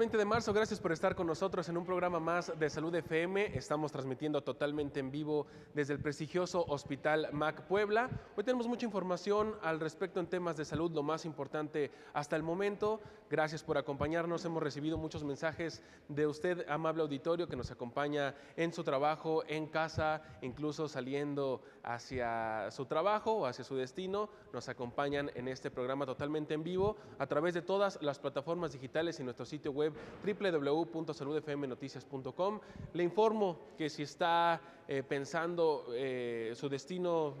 20 de marzo, gracias por estar con nosotros en un programa más de Salud FM. Estamos transmitiendo totalmente en vivo desde el prestigioso Hospital MAC Puebla. Hoy tenemos mucha información al respecto en temas de salud, lo más importante hasta el momento. Gracias por acompañarnos. Hemos recibido muchos mensajes de usted, amable auditorio, que nos acompaña en su trabajo, en casa, incluso saliendo hacia su trabajo o hacia su destino. Nos acompañan en este programa totalmente en vivo a través de todas las plataformas digitales y nuestro sitio web www.saludfmnoticias.com. Le informo que si está pensando su destino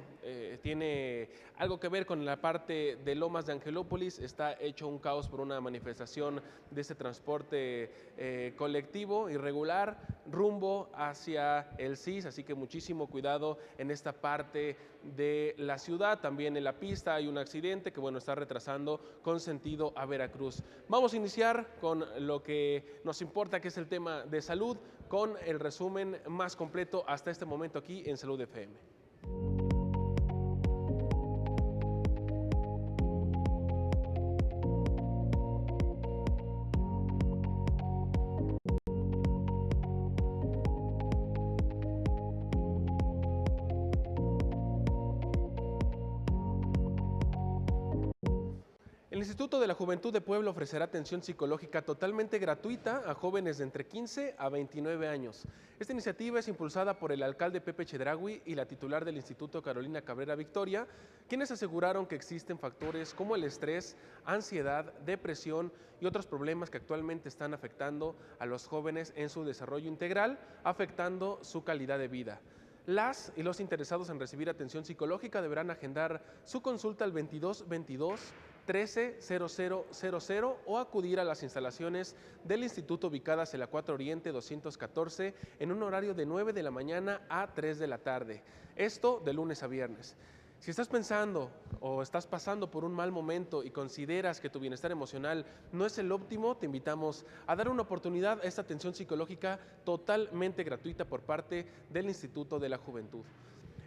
tiene algo que ver con la parte de Lomas de Angelópolis, está hecho un caos por una manifestación de este transporte colectivo irregular rumbo hacia el CIS, así que muchísimo cuidado en esta parte de la ciudad. También en la pista hay un accidente que está retrasando con sentido a Veracruz. Vamos a iniciar con lo que nos importa, que es el tema de salud, con el resumen más completo hasta este momento aquí en Salud FM. El Instituto de la Juventud de Puebla ofrecerá atención psicológica totalmente gratuita a jóvenes de entre 15 a 29 años. Esta iniciativa es impulsada por el alcalde Pepe Chedraui y la titular del Instituto, Carolina Cabrera Victoria, quienes aseguraron que existen factores como el estrés, ansiedad, depresión y otros problemas que actualmente están afectando a los jóvenes en su desarrollo integral, afectando su calidad de vida. Las y los interesados en recibir atención psicológica deberán agendar su consulta al 2222 130000 o acudir a las instalaciones del instituto ubicadas en la 4 Oriente 214 en un horario de 9 de la mañana a 3 de la tarde. Esto de lunes a viernes. Si estás pensando o estás pasando por un mal momento y consideras que tu bienestar emocional no es el óptimo, te invitamos a dar una oportunidad a esta atención psicológica totalmente gratuita por parte del Instituto de la Juventud.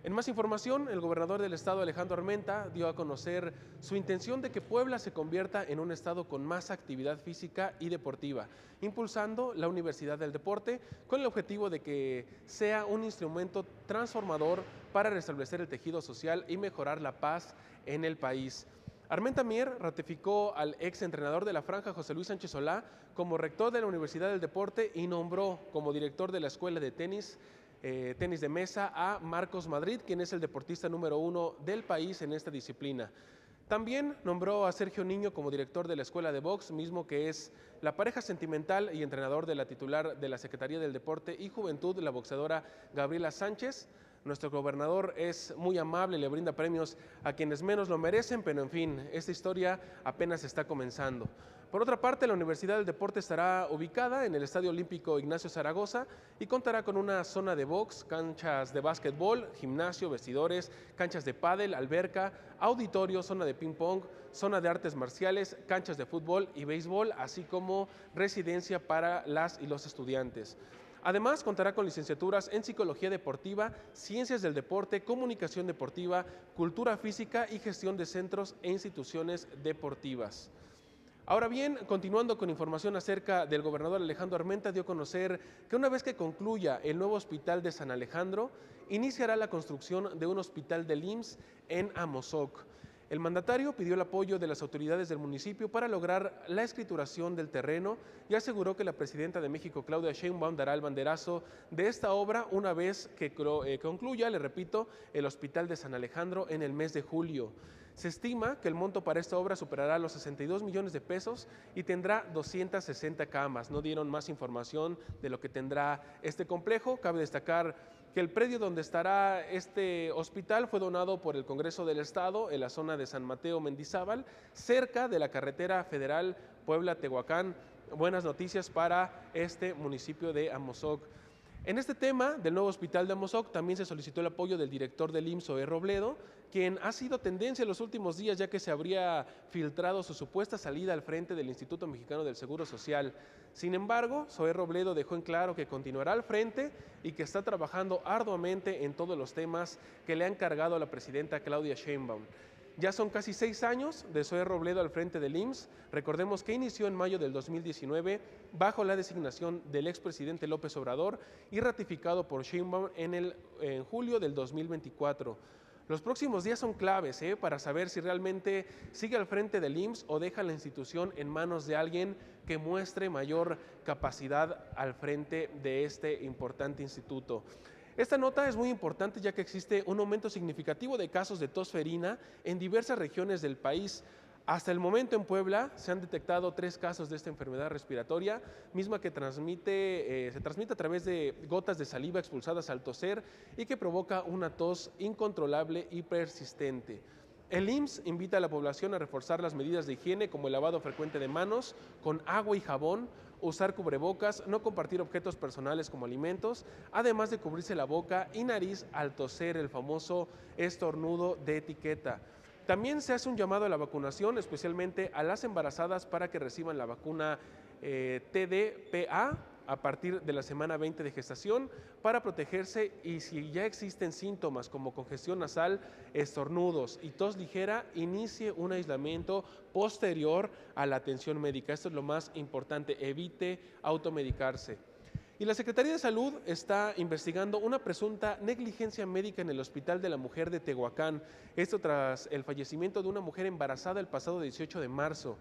En más información, el gobernador del estado, Alejandro Armenta, dio a conocer su intención de que Puebla se convierta en un estado con más actividad física y deportiva, impulsando la Universidad del Deporte con el objetivo de que sea un instrumento transformador para restablecer el tejido social y mejorar la paz en el país. Armenta Mier ratificó al ex entrenador de la Franja, José Luis Sánchez Solá, como rector de la Universidad del Deporte y nombró como director de la Escuela de Tenis de mesa a Marcos Madrid, quien es el deportista número 1 del país en esta disciplina. También nombró a Sergio Niño como director de la Escuela de Box, mismo que es la pareja sentimental y entrenador de la titular de la Secretaría del Deporte y Juventud, la boxeadora Gabriela Sánchez. Nuestro gobernador es muy amable, le brinda premios a quienes menos lo merecen, pero en fin, esta historia apenas está comenzando. Por otra parte, la Universidad del Deporte estará ubicada en el Estadio Olímpico Ignacio Zaragoza y contará con una zona de box, canchas de básquetbol, gimnasio, vestidores, canchas de pádel, alberca, auditorio, zona de ping-pong, zona de artes marciales, canchas de fútbol y béisbol, así como residencia para las y los estudiantes. Además, contará con licenciaturas en Psicología Deportiva, Ciencias del Deporte, Comunicación Deportiva, Cultura Física y Gestión de Centros e Instituciones Deportivas. Ahora bien, continuando con información acerca del gobernador Alejandro Armenta, dio a conocer que una vez que concluya el nuevo hospital de San Alejandro, iniciará la construcción de un hospital del IMSS en Amozoc. El mandatario pidió el apoyo de las autoridades del municipio para lograr la escrituración del terreno y aseguró que la presidenta de México, Claudia Sheinbaum, dará el banderazo de esta obra una vez que concluya, le repito, el Hospital de San Alejandro en el mes de julio. Se estima que el monto para esta obra superará los 62 millones de pesos y tendrá 260 camas. No dieron más información de lo que tendrá este complejo. Cabe destacar que el predio donde estará este hospital fue donado por el Congreso del Estado en la zona de San Mateo Mendizábal, cerca de la carretera federal Puebla-Tehuacán. Buenas noticias para este municipio de Amozoc. En este tema del nuevo hospital de Amozoc también se solicitó el apoyo del director del IMSS, Zoé Robledo, quien ha sido tendencia en los últimos días ya que se habría filtrado su supuesta salida al frente del Instituto Mexicano del Seguro Social. Sin embargo, Zoé Robledo dejó en claro que continuará al frente y que está trabajando arduamente en todos los temas que le ha encargado a la presidenta Claudia Sheinbaum. Ya son casi 6 años de Zoe Robledo al frente del IMSS. Recordemos que inició en mayo del 2019 bajo la designación del expresidente López Obrador y ratificado por Sheinbaum en julio del 2024. Los próximos días son claves para saber si realmente sigue al frente del IMSS o deja la institución en manos de alguien que muestre mayor capacidad al frente de este importante instituto. Esta nota es muy importante ya que existe un aumento significativo de casos de tos ferina en diversas regiones del país. Hasta el momento en Puebla se han detectado 3 casos de esta enfermedad respiratoria, misma que se transmite a través de gotas de saliva expulsadas al toser y que provoca una tos incontrolable y persistente. El IMSS invita a la población a reforzar las medidas de higiene como el lavado frecuente de manos con agua y jabón, usar cubrebocas, no compartir objetos personales como alimentos, además de cubrirse la boca y nariz al toser, el famoso estornudo de etiqueta. También se hace un llamado a la vacunación, especialmente a las embarazadas para que reciban la vacuna TDPA a partir de la semana 20 de gestación para protegerse, y si ya existen síntomas como congestión nasal, estornudos y tos ligera, inicie un aislamiento posterior a la atención médica. Esto es lo más importante, evite automedicarse. Y la Secretaría de Salud está investigando una presunta negligencia médica en el Hospital de la Mujer de Tehuacán. Esto tras el fallecimiento de una mujer embarazada el pasado 18 de marzo.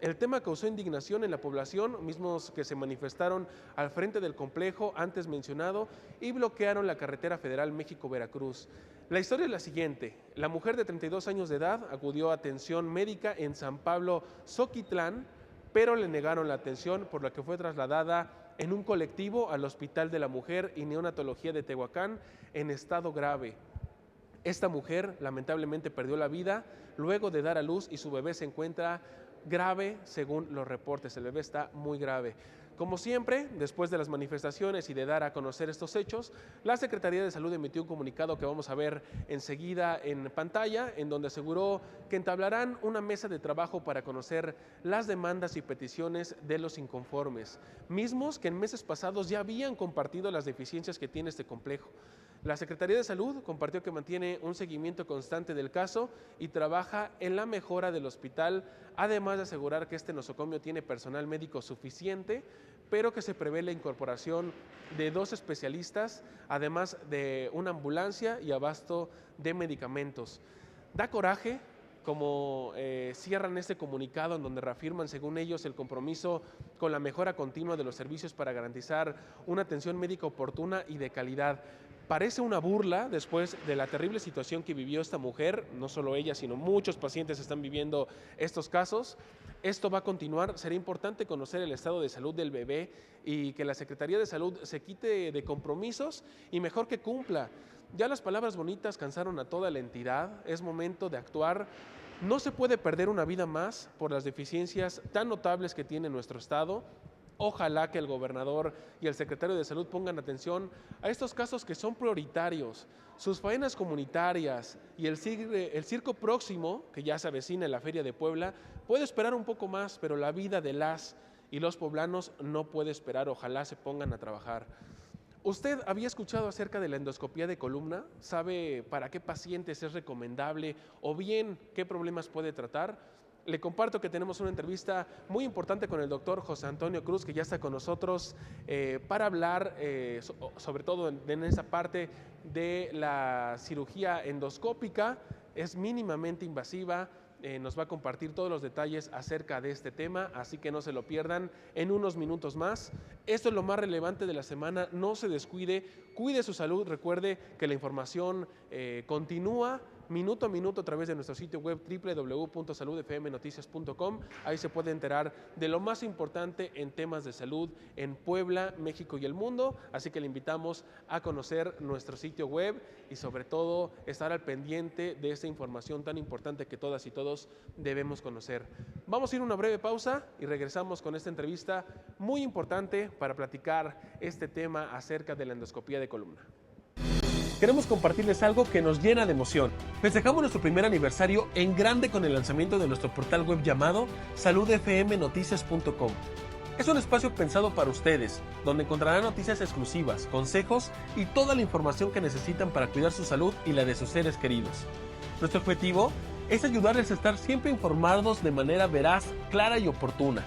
El tema causó indignación en la población, mismos que se manifestaron al frente del complejo antes mencionado y bloquearon la carretera federal México-Veracruz. La historia es la siguiente: la mujer de 32 años de edad acudió a atención médica en San Pablo, Zoquitlán, pero le negaron la atención, por la que fue trasladada en un colectivo al Hospital de la Mujer y Neonatología de Tehuacán en estado grave. Esta mujer lamentablemente perdió la vida luego de dar a luz y su bebé se encuentra grave según los reportes. El bebé está muy grave. Como siempre, después de las manifestaciones y de dar a conocer estos hechos, la Secretaría de Salud emitió un comunicado que vamos a ver enseguida en pantalla, en donde aseguró que entablarán una mesa de trabajo para conocer las demandas y peticiones de los inconformes, mismos que en meses pasados ya habían compartido las deficiencias que tiene este complejo. La Secretaría de Salud compartió que mantiene un seguimiento constante del caso y trabaja en la mejora del hospital, además de asegurar que este nosocomio tiene personal médico suficiente, pero que se prevé la incorporación de 2 especialistas, además de una ambulancia y abasto de medicamentos. Da coraje como cierran este comunicado en donde reafirman, según ellos, el compromiso con la mejora continua de los servicios para garantizar una atención médica oportuna y de calidad. Parece una burla después de la terrible situación que vivió esta mujer. No solo ella, sino muchos pacientes están viviendo estos casos. Esto va a continuar. Será importante conocer el estado de salud del bebé y que la Secretaría de Salud se quite de compromisos y mejor que cumpla. Ya las palabras bonitas cansaron a toda la entidad. Es momento de actuar. No se puede perder una vida más por las deficiencias tan notables que tiene nuestro estado. Ojalá que el gobernador y el secretario de Salud pongan atención a estos casos que son prioritarios. Sus faenas comunitarias y el circo próximo, que ya se avecina en la Feria de Puebla, puede esperar un poco más, pero la vida de las y los poblanos no puede esperar. Ojalá se pongan a trabajar. ¿Usted había escuchado acerca de la endoscopía de columna? ¿Sabe para qué pacientes es recomendable o bien qué problemas puede tratar? Le comparto que tenemos una entrevista muy importante con el doctor José Antonio Cruz, que ya está con nosotros para hablar sobre todo en esa parte de la cirugía endoscópica. Es mínimamente invasiva. Nos va a compartir todos los detalles acerca de este tema, así que no se lo pierdan en unos minutos más. Esto es lo más relevante de la semana, no se descuide, cuide su salud, recuerde que la información continúa minuto a minuto a través de nuestro sitio web www.saludfmnoticias.com. Ahí se puede enterar de lo más importante en temas de salud en Puebla, México y el mundo, así que le invitamos a conocer nuestro sitio web y sobre todo estar al pendiente de esta información tan importante que todas y todos debemos conocer. Vamos a ir a una breve pausa y regresamos con esta entrevista muy importante para platicar este tema acerca de la endoscopía de columna. Queremos compartirles algo que nos llena de emoción. Festejamos nuestro primer aniversario en grande con el lanzamiento de nuestro portal web llamado saludfmnoticias.com. Es un espacio pensado para ustedes, donde encontrarán noticias exclusivas, consejos y toda la información que necesitan para cuidar su salud y la de sus seres queridos. Nuestro objetivo es ayudarles a estar siempre informados de manera veraz, clara y oportuna.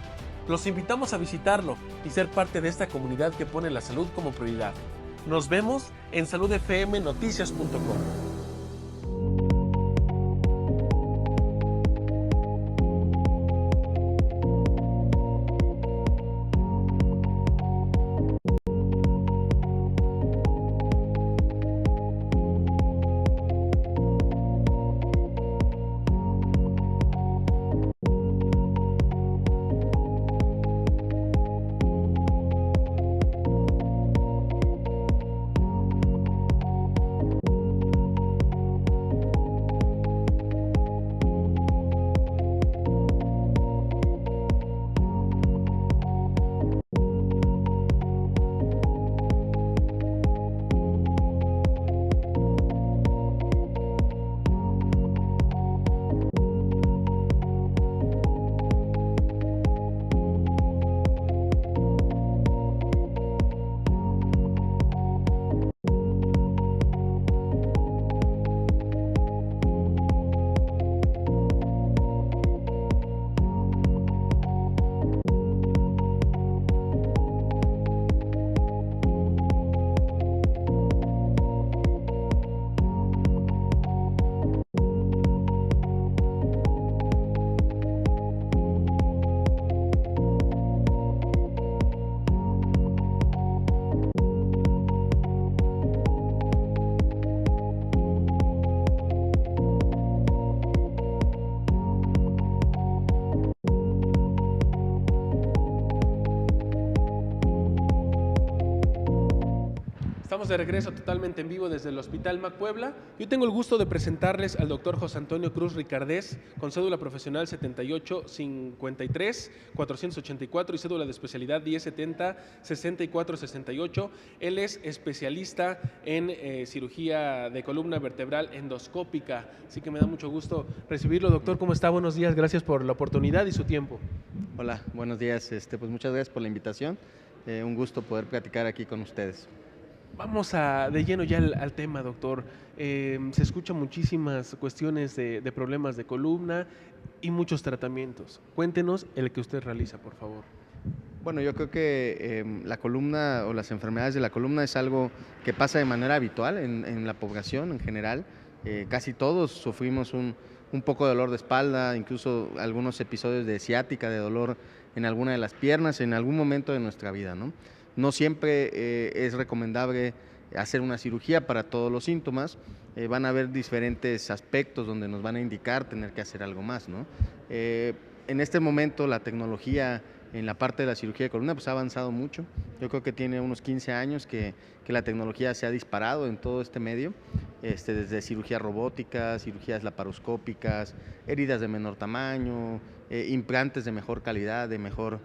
Los invitamos a visitarlo y ser parte de esta comunidad que pone la salud como prioridad. Nos vemos en saludfmnoticias.com. Estamos de regreso totalmente en vivo desde el Hospital Mac Puebla. Yo tengo el gusto de presentarles al doctor José Antonio Cruz Ricardés, con cédula profesional 7853-484 y cédula de especialidad 1070-6468. Él es especialista en cirugía de columna vertebral endoscópica, así que me da mucho gusto recibirlo. Doctor, ¿cómo está? Buenos días, gracias por la oportunidad y su tiempo. Hola, buenos días. Pues muchas gracias por la invitación. Un gusto poder platicar aquí con ustedes. Vamos de lleno ya al tema, doctor. Se escuchan muchísimas cuestiones de problemas de columna y muchos tratamientos. Cuéntenos el que usted realiza, por favor. Bueno, yo creo que la columna o las enfermedades de la columna es algo que pasa de manera habitual en la población en general. Casi todos sufrimos un poco de dolor de espalda, incluso algunos episodios de ciática, de dolor en alguna de las piernas en algún momento de nuestra vida, ¿no? No siempre es recomendable hacer una cirugía para todos los síntomas. Van a haber diferentes aspectos donde nos van a indicar tener que hacer algo más, ¿no? En este momento la tecnología en la parte de la cirugía de columna pues ha avanzado mucho. Yo creo que tiene unos 15 años que la tecnología se ha disparado en todo este medio, desde cirugía robótica, cirugías laparoscópicas, heridas de menor tamaño, implantes de mejor calidad, de mejor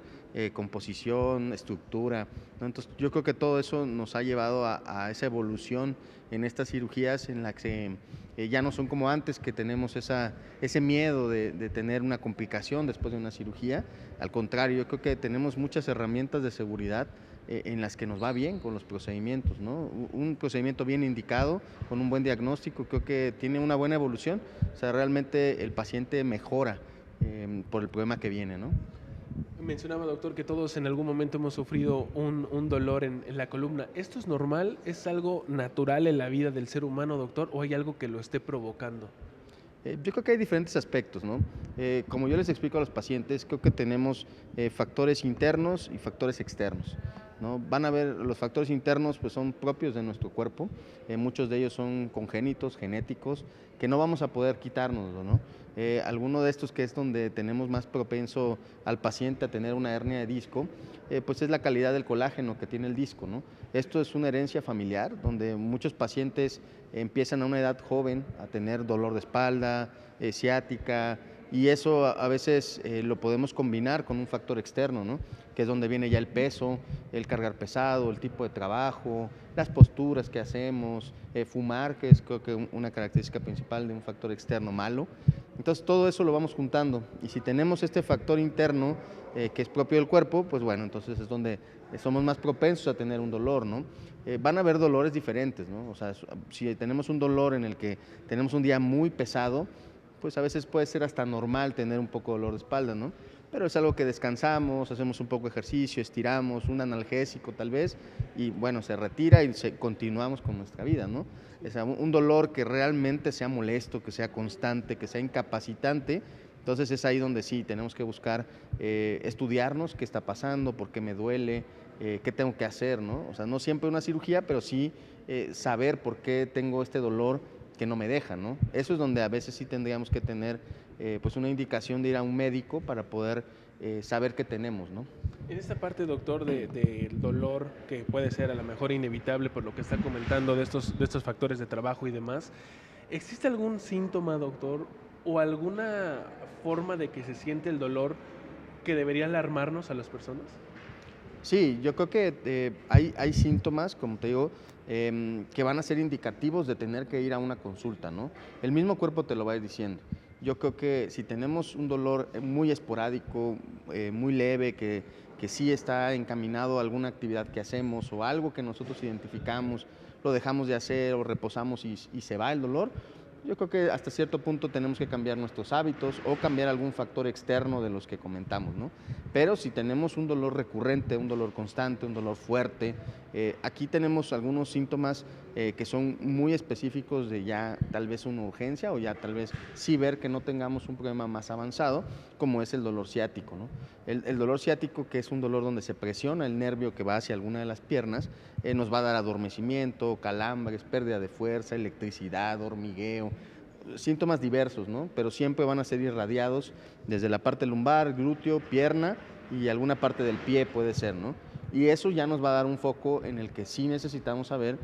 composición, estructura, ¿no? Entonces yo creo que todo eso nos ha llevado a esa evolución en estas cirugías en la que ya no son como antes, que tenemos ese miedo de tener una complicación después de una cirugía. Al contrario, yo creo que tenemos muchas herramientas de seguridad en las que nos va bien con los procedimientos, ¿no? Un procedimiento bien indicado, con un buen diagnóstico, creo que tiene una buena evolución. O sea, realmente el paciente mejora por el problema que viene, ¿no? Mencionaba, doctor, que todos en algún momento hemos sufrido un dolor en la columna. ¿Esto es normal? ¿Es algo natural en la vida del ser humano, doctor, o hay algo que lo esté provocando? Yo creo que hay diferentes aspectos, ¿no? Como yo les explico a los pacientes, creo que tenemos factores internos y factores externos, ¿no? Van a ver, los factores internos pues son propios de nuestro cuerpo, muchos de ellos son congénitos, genéticos, que no vamos a poder quitárnoslo, ¿no? Alguno de estos que es donde tenemos más propenso al paciente a tener una hernia de disco, pues es la calidad del colágeno que tiene el disco, ¿no? Esto es una herencia familiar, donde muchos pacientes empiezan a una edad joven a tener dolor de espalda, ciática, y eso a veces lo podemos combinar con un factor externo, ¿no? Que es donde viene ya el peso, el cargar pesado, el tipo de trabajo, las posturas que hacemos, fumar, que es creo que una característica principal de un factor externo malo. Entonces todo eso lo vamos juntando, y si tenemos este factor interno que es propio del cuerpo, pues bueno, entonces es donde somos más propensos a tener un dolor, ¿no? Van a haber dolores diferentes, ¿no? O sea, si tenemos un dolor en el que tenemos un día muy pesado, pues a veces puede ser hasta normal tener un poco de dolor de espalda, ¿no? Pero es algo que descansamos, hacemos un poco de ejercicio, estiramos, un analgésico tal vez, y bueno, se retira y continuamos con nuestra vida, ¿no? O sea, un dolor que realmente sea molesto, que sea constante, que sea incapacitante. Entonces es ahí donde sí tenemos que buscar estudiarnos qué está pasando, por qué me duele, qué tengo que hacer, ¿no? O sea, no siempre una cirugía, pero sí saber por qué tengo este dolor que no me deja, ¿no? Eso es donde a veces sí tendríamos que tener pues una indicación de ir a un médico para poder saber qué tenemos, ¿no? En esta parte, doctor, del dolor que puede ser a lo mejor inevitable por lo que está comentando de estos factores de trabajo y demás, ¿existe algún síntoma, doctor, o alguna forma de que se siente el dolor que debería alarmarnos a las personas? Sí, yo creo que hay síntomas, como te digo, que van a ser indicativos de tener que ir a una consulta, ¿no? El mismo cuerpo te lo va a ir diciendo. Yo creo que si tenemos un dolor muy esporádico, muy leve, que sí está encaminado a alguna actividad que hacemos o algo que nosotros identificamos, lo dejamos de hacer o reposamos y se va el dolor, yo creo que hasta cierto punto tenemos que cambiar nuestros hábitos o cambiar algún factor externo de los que comentamos, ¿no? Pero si tenemos un dolor recurrente, un dolor constante, un dolor fuerte, aquí tenemos algunos síntomas que son muy específicos de ya tal vez una urgencia o ya tal vez sí ver que no tengamos un problema más avanzado, como es el dolor ciático, ¿no? El dolor ciático, que es un dolor donde se presiona el nervio que va hacia alguna de las piernas, nos va a dar adormecimiento, calambres, pérdida de fuerza, electricidad, hormigueo, síntomas diversos, ¿no? Pero siempre van a ser irradiados desde la parte lumbar, glúteo, pierna y alguna parte del pie puede ser, ¿no? Y eso ya nos va a dar un foco en el que sí necesitamos saber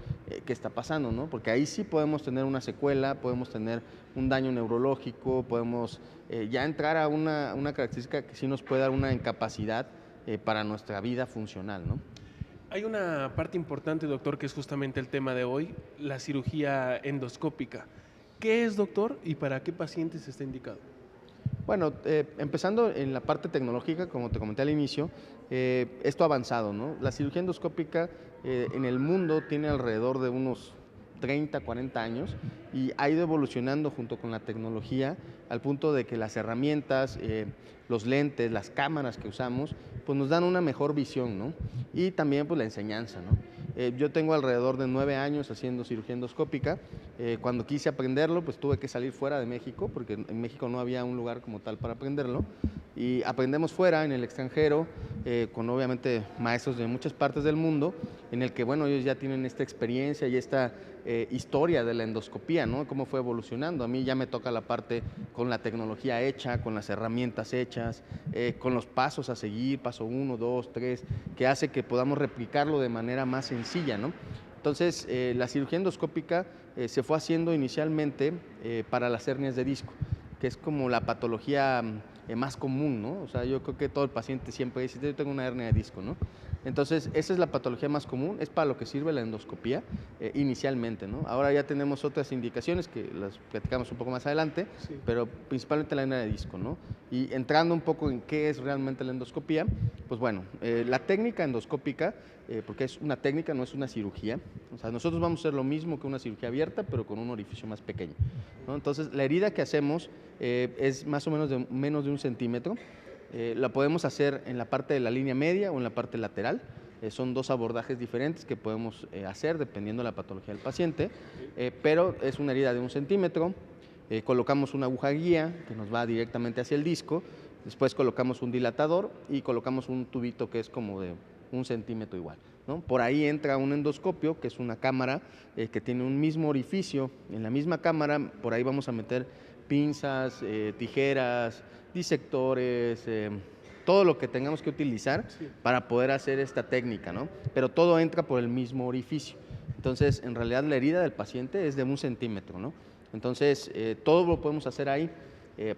qué está pasando, ¿no? Porque ahí sí podemos tener una secuela, podemos tener un daño neurológico, podemos ya entrar a una característica que sí nos puede dar una incapacidad para nuestra vida funcional, ¿no? Hay una parte importante, doctor, que es justamente el tema de hoy, la cirugía endoscópica. ¿Qué es, doctor, y para qué pacientes está indicado? Bueno, empezando en la parte tecnológica, como te comenté al inicio, esto ha avanzado, ¿no? La cirugía endoscópica en el mundo tiene alrededor de unos 30, 40 años y ha ido evolucionando junto con la tecnología al punto de que las herramientas, los lentes, las cámaras que usamos, pues nos dan una mejor visión, ¿no? Y también pues la enseñanza, ¿no? Yo tengo alrededor de 9 años haciendo cirugía endoscópica. Cuando quise aprenderlo, pues tuve que salir fuera de México, porque en México no había un lugar como tal para aprenderlo. Y aprendemos fuera, en el extranjero, con obviamente maestros de muchas partes del mundo, en el que, bueno, ellos ya tienen esta experiencia y esta historia de la endoscopía, ¿no? Cómo fue evolucionando. A mí ya me toca la parte con la tecnología hecha, con las herramientas hechas, con los pasos a seguir, paso 1, 2, 3, que hace que podamos replicarlo de manera más sencilla, ¿no? Entonces, la cirugía endoscópica se fue haciendo inicialmente para las hernias de disco, que es como la patología más común, ¿no? O sea, yo creo que todo el paciente siempre dice, yo tengo una hernia de disco, ¿no? Entonces, esa es la patología más común, es para lo que sirve la endoscopía inicialmente, ¿no? Ahora ya tenemos otras indicaciones que las platicamos un poco más adelante, sí, pero principalmente la hernia de disco, ¿no? Y entrando un poco en qué es realmente la endoscopía, pues bueno, la técnica endoscópica, porque es una técnica, no es una cirugía, o sea, nosotros vamos a hacer lo mismo que una cirugía abierta, pero con un orificio más pequeño, ¿no? Entonces, la herida que hacemos es más o menos de menos de 1 centímetro. La podemos hacer en la parte de la línea media o en la parte lateral. Son dos abordajes diferentes que podemos hacer dependiendo de la patología del paciente, pero es una herida de 1 centímetro. Colocamos una aguja guía que nos va directamente hacia el disco, después colocamos un dilatador y colocamos un tubito que es como de 1 centímetro igual, ¿no? Por ahí entra un endoscopio, que es una cámara que tiene un mismo orificio. En la misma cámara, por ahí vamos a meter pinzas, tijeras, disectores, todo lo que tengamos que utilizar para poder hacer esta técnica, ¿no? Pero todo entra por el mismo orificio. Entonces, en realidad la herida del paciente es de 1 centímetro, ¿no? Entonces, todo lo podemos hacer ahí.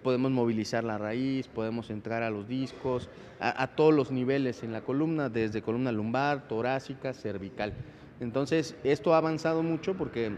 Podemos movilizar la raíz, podemos entrar a los discos, a todos los niveles en la columna, desde columna lumbar, torácica, cervical. Entonces, esto ha avanzado mucho porque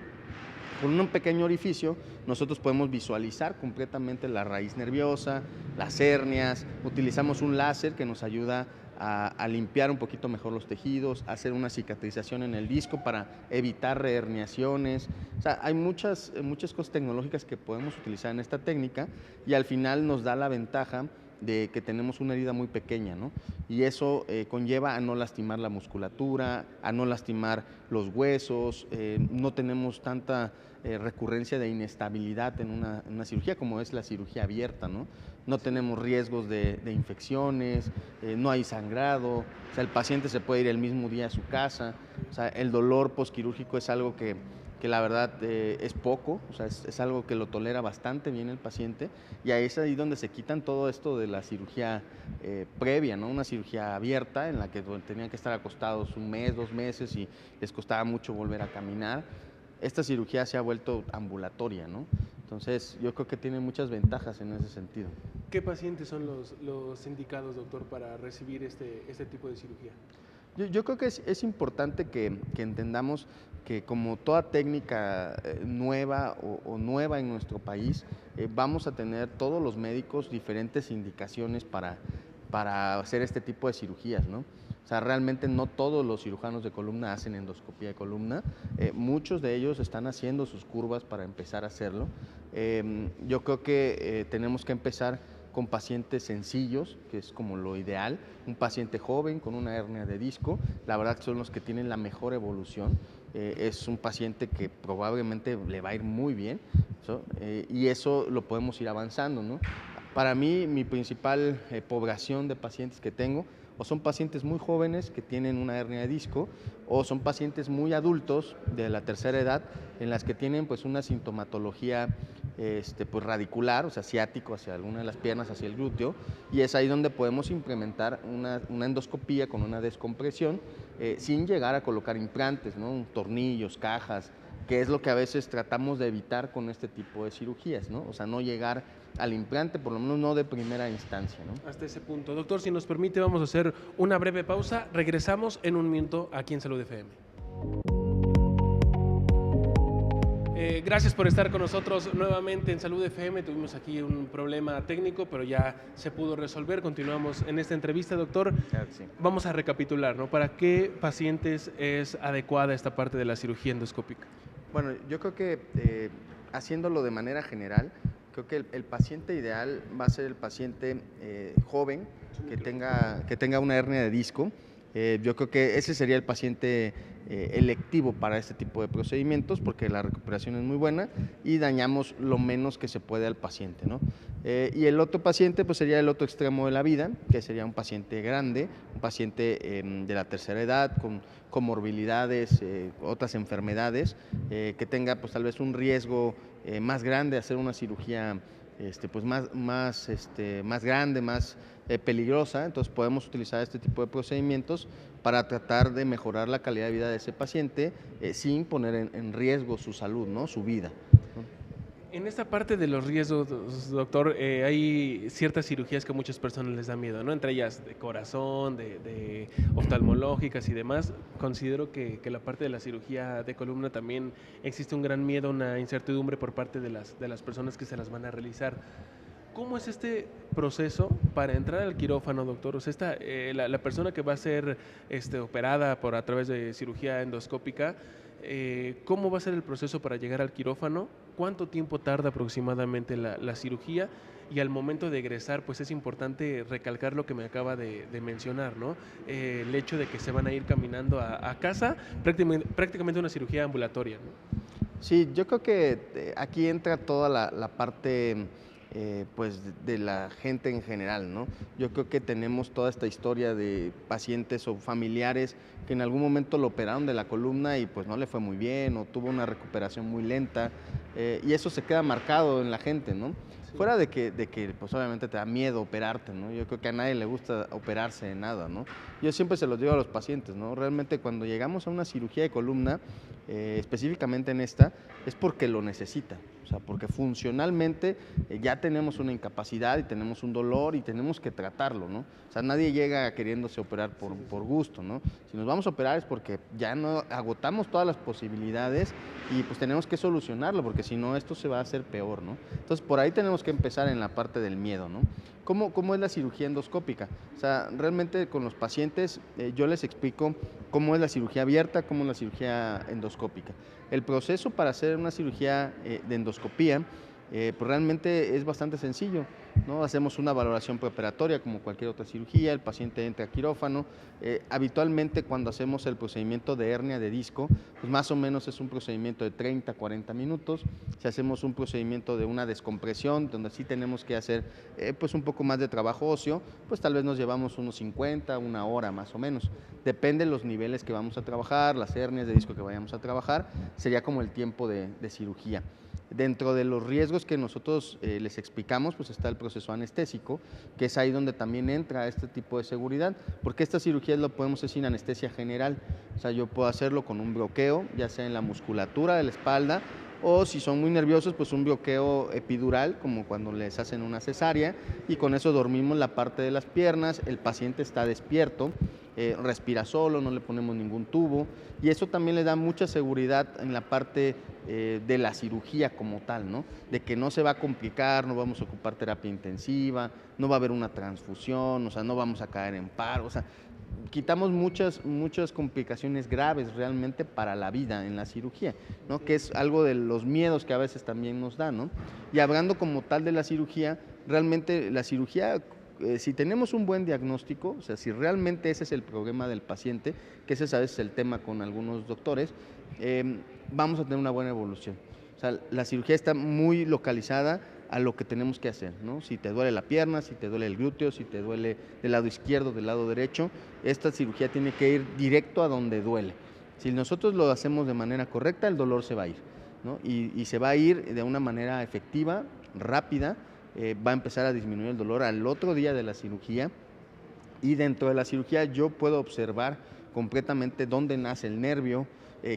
con un pequeño orificio nosotros podemos visualizar completamente la raíz nerviosa, las hernias, utilizamos un láser que nos ayuda a limpiar un poquito mejor los tejidos, a hacer una cicatrización en el disco para evitar reherniaciones. O sea, hay muchas cosas tecnológicas que podemos utilizar en esta técnica y al final nos da la ventaja de que tenemos una herida muy pequeña, ¿no? Y eso conlleva a no lastimar la musculatura, a no lastimar los huesos, no tenemos tanta recurrencia de inestabilidad en una cirugía como es la cirugía abierta, ¿no? No tenemos riesgos de infecciones, no hay sangrado, o sea, el paciente se puede ir el mismo día a su casa, o sea, el dolor posquirúrgico es algo que la verdad es poco, o sea, es algo que lo tolera bastante bien el paciente y ahí es ahí donde se quitan todo esto de la cirugía previa, ¿no? Una cirugía abierta en la que tenían que estar acostados un mes, 2 meses y les costaba mucho volver a caminar. Esta cirugía se ha vuelto ambulatoria, ¿no? Entonces yo creo que tiene muchas ventajas en ese sentido. ¿Qué pacientes son los indicados, doctor, para recibir este tipo de cirugía? Yo creo que es importante que entendamos que como toda técnica nueva o nueva en nuestro país, vamos a tener todos los médicos diferentes indicaciones para hacer este tipo de cirugías, ¿no? O sea, realmente no todos los cirujanos de columna hacen endoscopía de columna, muchos de ellos están haciendo sus curvas para empezar a hacerlo. Yo creo que tenemos que empezar con pacientes sencillos, que es como lo ideal, un paciente joven con una hernia de disco, la verdad que son los que tienen la mejor evolución, es un paciente que probablemente le va a ir muy bien, ¿so? Y eso lo podemos ir avanzando, ¿no? Para mí, mi principal población de pacientes que tengo o son pacientes muy jóvenes que tienen una hernia de disco o son pacientes muy adultos de la tercera edad en las que tienen pues una sintomatología pues radicular, o sea, ciático hacia alguna de las piernas, hacia el glúteo, y es ahí donde podemos implementar una endoscopía con una descompresión sin llegar a colocar implantes, ¿no? Tornillos, cajas, que es lo que a veces tratamos de evitar con este tipo de cirugías, ¿no? O sea, no llegar al implante, por lo menos no de primera instancia, ¿no? Hasta ese punto. Doctor, si nos permite, vamos a hacer una breve pausa. Regresamos en un minuto aquí en Salud FM. Gracias por estar con nosotros nuevamente en Salud FM. Tuvimos aquí un problema técnico, pero ya se pudo resolver. Continuamos en esta entrevista, doctor. Claro que sí. Vamos a recapitular, ¿no? ¿Para qué pacientes es adecuada esta parte de la cirugía endoscópica? Bueno, yo creo que haciéndolo de manera general, creo que el paciente ideal va a ser el paciente joven que tenga una hernia de disco. Yo creo que ese sería el paciente electivo para este tipo de procedimientos porque la recuperación es muy buena y dañamos lo menos que se puede al paciente, ¿no? Y el otro paciente pues sería el otro extremo de la vida, que sería un paciente grande, un paciente de la tercera edad con comorbilidades, otras enfermedades, que tenga pues tal vez un riesgo más grande de hacer una cirugía pues más grande, más peligrosa. Entonces podemos utilizar este tipo de procedimientos para tratar de mejorar la calidad de vida de ese paciente sin poner en riesgo su salud, ¿no? Su vida. En esta parte de los riesgos, doctor, hay ciertas cirugías que a muchas personas les da miedo, ¿no? Entre ellas de corazón, de oftalmológicas y demás. Considero que la parte de la cirugía de columna también existe un gran miedo, una incertidumbre por parte de las personas que se las van a realizar. ¿Cómo es este proceso para entrar al quirófano, doctor? O sea, la persona que va a ser operada a través de cirugía endoscópica, ¿cómo va a ser el proceso para llegar al quirófano? ¿Cuánto tiempo tarda aproximadamente la cirugía? Y al momento de egresar, pues es importante recalcar lo que me acaba de mencionar, ¿no? El hecho de que se van a ir caminando a casa, prácticamente una cirugía ambulatoria, ¿no? Sí, yo creo que aquí entra toda la parte pues de la gente en general, ¿no? Yo creo que tenemos toda esta historia de pacientes o familiares que en algún momento lo operaron de la columna y pues no le fue muy bien o tuvo una recuperación muy lenta y eso se queda marcado en la gente, ¿no? Sí. Fuera de que pues obviamente te da miedo operarte, ¿no? Yo creo que a nadie le gusta operarse de nada, ¿no? Yo siempre se los digo a los pacientes, ¿no? Realmente cuando llegamos a una cirugía de columna, específicamente en esta, es porque lo necesita, o sea, porque funcionalmente ya tenemos una incapacidad y tenemos un dolor y tenemos que tratarlo, ¿no? O sea, nadie llega queriéndose operar por gusto, ¿no? Si nos vamos a operar es porque ya no agotamos todas las posibilidades y pues tenemos que solucionarlo, porque si no esto se va a hacer peor, ¿no? Entonces por ahí tenemos que empezar en la parte del miedo, ¿no? ¿Cómo es la cirugía endoscópica? O sea, realmente con los pacientes yo les explico cómo es la cirugía abierta, cómo es la cirugía endoscópica. El proceso para hacer una cirugía de endoscopía pues realmente es bastante sencillo, ¿no? Hacemos una valoración preoperatoria como cualquier otra cirugía, el paciente entra a quirófano. Habitualmente cuando hacemos el procedimiento de hernia de disco, pues más o menos es un procedimiento de 30 a 40 minutos. Si hacemos un procedimiento de una descompresión, donde sí tenemos que hacer pues un poco más de trabajo óseo, pues tal vez nos llevamos unos 50, una hora más o menos. Depende de los niveles que vamos a trabajar, las hernias de disco que vayamos a trabajar, sería como el tiempo de cirugía. Dentro de los riesgos que nosotros les explicamos, pues está el proceso anestésico, que es ahí donde también entra este tipo de seguridad, porque esta cirugía lo podemos hacer sin anestesia general. O sea, yo puedo hacerlo con un bloqueo, ya sea en la musculatura de la espalda, o si son muy nerviosos, pues un bloqueo epidural, como cuando les hacen una cesárea, y con eso dormimos la parte de las piernas, el paciente está despierto, respira solo, no le ponemos ningún tubo, y eso también le da mucha seguridad en la parte de la cirugía como tal, ¿no? De que no se va a complicar, no vamos a ocupar terapia intensiva, no va a haber una transfusión, o sea, no vamos a caer en paro, o sea, quitamos muchas complicaciones graves realmente para la vida en la cirugía, ¿no? Que es algo de los miedos que a veces también nos da, ¿no? Y hablando como tal de la cirugía, realmente la cirugía, si tenemos un buen diagnóstico, o sea, si realmente ese es el problema del paciente, que ese es a veces el tema con algunos doctores, vamos a tener una buena evolución. O sea, la cirugía está muy localizada a lo que tenemos que hacer, ¿no? Si te duele la pierna, si te duele el glúteo, si te duele del lado izquierdo, del lado derecho, esta cirugía tiene que ir directo a donde duele. Si nosotros lo hacemos de manera correcta, el dolor se va a ir, ¿no? Y se va a ir de una manera efectiva, rápida, va a empezar a disminuir el dolor al otro día de la cirugía, y dentro de la cirugía yo puedo observar completamente dónde nace el nervio,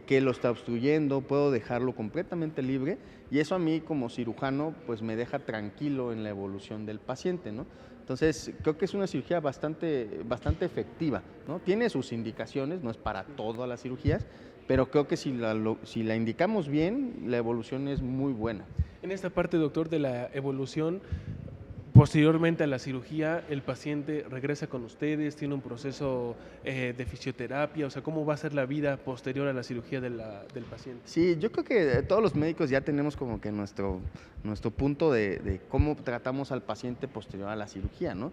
qué lo está obstruyendo, puedo dejarlo completamente libre, y eso a mí como cirujano pues me deja tranquilo en la evolución del paciente, ¿no? Entonces creo que es una cirugía bastante efectiva, ¿no? Tiene sus indicaciones, no es para todas las cirugías, pero creo que si la indicamos bien, la evolución es muy buena. En esta parte, doctor, de la evolución, posteriormente a la cirugía, el paciente regresa con ustedes, tiene un proceso de fisioterapia, o sea, ¿cómo va a ser la vida posterior a la cirugía del paciente? Sí, yo creo que todos los médicos ya tenemos como que nuestro punto de cómo tratamos al paciente posterior a la cirugía, ¿no?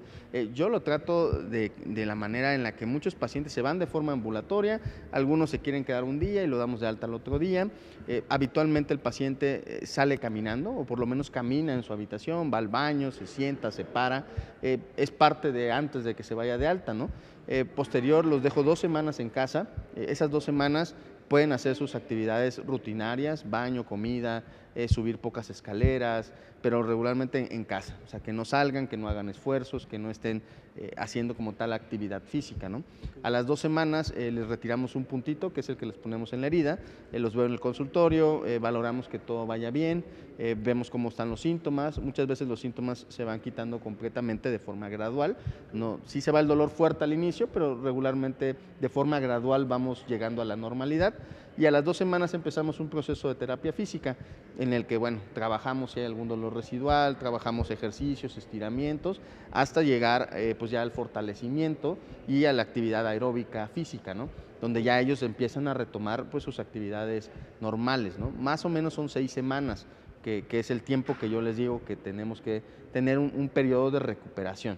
Yo lo trato de la manera en la que muchos pacientes se van de forma ambulatoria, algunos se quieren quedar un día y lo damos de alta al otro día. Habitualmente el paciente sale caminando, o por lo menos camina en su habitación, va al baño, se sienta, se para, es parte de antes de que se vaya de alta, ¿no? Posterior los dejo 2 semanas en casa, esas 2 semanas pueden hacer sus actividades rutinarias, baño, comida, subir pocas escaleras, pero regularmente en casa, o sea, que no salgan, que no hagan esfuerzos, que no estén haciendo como tal actividad física, ¿no? A las 2 semanas les retiramos un puntito, que es el que les ponemos en la herida, los veo en el consultorio, valoramos que todo vaya bien, vemos cómo están los síntomas, muchas veces los síntomas se van quitando completamente de forma gradual, no, sí se va el dolor fuerte al inicio, pero regularmente de forma gradual vamos llegando a la normalidad. Y a las 2 semanas empezamos un proceso de terapia física en el que, bueno, trabajamos si hay algún dolor residual, trabajamos ejercicios, estiramientos, hasta llegar pues ya al fortalecimiento y a la actividad aeróbica física, ¿no? Donde ya ellos empiezan a retomar pues sus actividades normales, ¿no? Más o menos son 6 semanas, que es el tiempo que yo les digo que tenemos que tener un periodo de recuperación.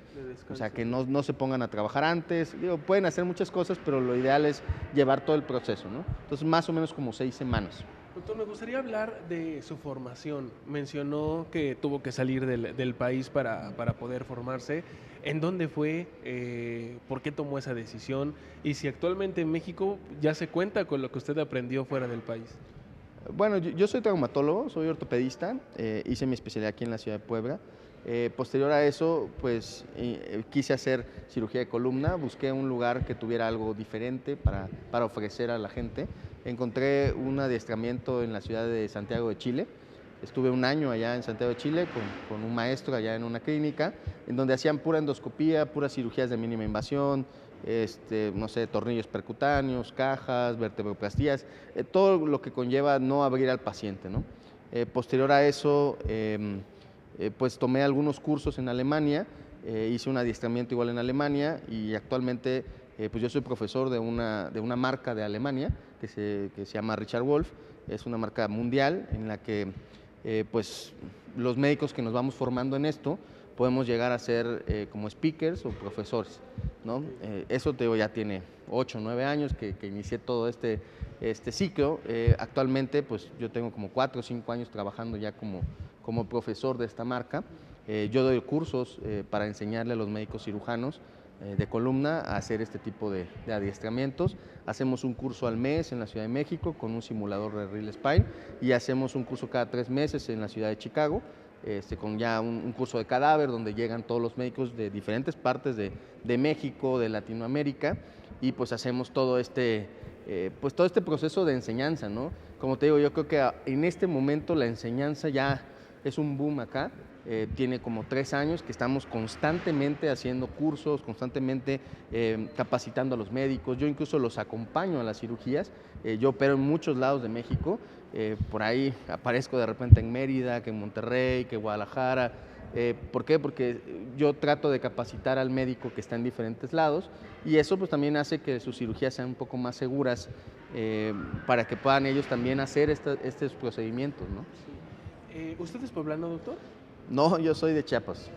O sea, que no se pongan a trabajar antes. Digo, pueden hacer muchas cosas, pero lo ideal es llevar todo el proceso, ¿no? Entonces, más o menos como 6 semanas. Doctor, me gustaría hablar de su formación. Mencionó que tuvo que salir del país para poder formarse. ¿En dónde fue? ¿Por qué tomó esa decisión? Y si actualmente en México ya se cuenta con lo que usted aprendió fuera del país. Bueno, yo soy traumatólogo, soy ortopedista, hice mi especialidad aquí en la ciudad de Puebla. Posterior a eso, pues quise hacer cirugía de columna, busqué un lugar que tuviera algo diferente para ofrecer a la gente. Encontré un adiestramiento en la ciudad de Santiago de Chile. Estuve un año allá en Santiago de Chile con un maestro allá en una clínica, en donde hacían pura endoscopía, puras cirugías de mínima invasión, no sé, tornillos percutáneos, cajas, vertebroplastías, todo lo que conlleva no abrir al paciente, ¿no? Posterior a eso, pues tomé algunos cursos en Alemania hice un adiestramiento igual en Alemania y actualmente pues yo soy profesor de una marca de Alemania que se llama Richard Wolf. Es una marca mundial en la que pues los médicos que nos vamos formando en esto podemos llegar a ser como speakers o profesores, ¿no? Eso te digo, ya tiene 8 o 9 años que inicié todo este ciclo. Actualmente pues yo tengo como 4 o 5 años trabajando ya como profesor de esta marca. Yo doy cursos para enseñarle a los médicos cirujanos de columna a hacer este tipo de adiestramientos. Hacemos un curso al mes en la Ciudad de México con un simulador de Real Spine y hacemos un curso cada 3 meses en la Ciudad de Chicago, con ya un curso de cadáver donde llegan todos los médicos de diferentes partes de México, de Latinoamérica, y pues hacemos todo este proceso de enseñanza, ¿no? Como te digo, yo creo que en este momento la enseñanza ya es un boom acá. Tiene como 3 años que estamos constantemente haciendo cursos, constantemente capacitando a los médicos. Yo incluso los acompaño a las cirugías. Yo opero en muchos lados de México. Por ahí aparezco de repente en Mérida, que en Monterrey, que en Guadalajara. ¿Por qué? Porque yo trato de capacitar al médico que está en diferentes lados y eso pues también hace que sus cirugías sean un poco más seguras para que puedan ellos también hacer estos procedimientos, ¿no? ¿Usted es poblano, doctor? No, yo soy de Chiapas.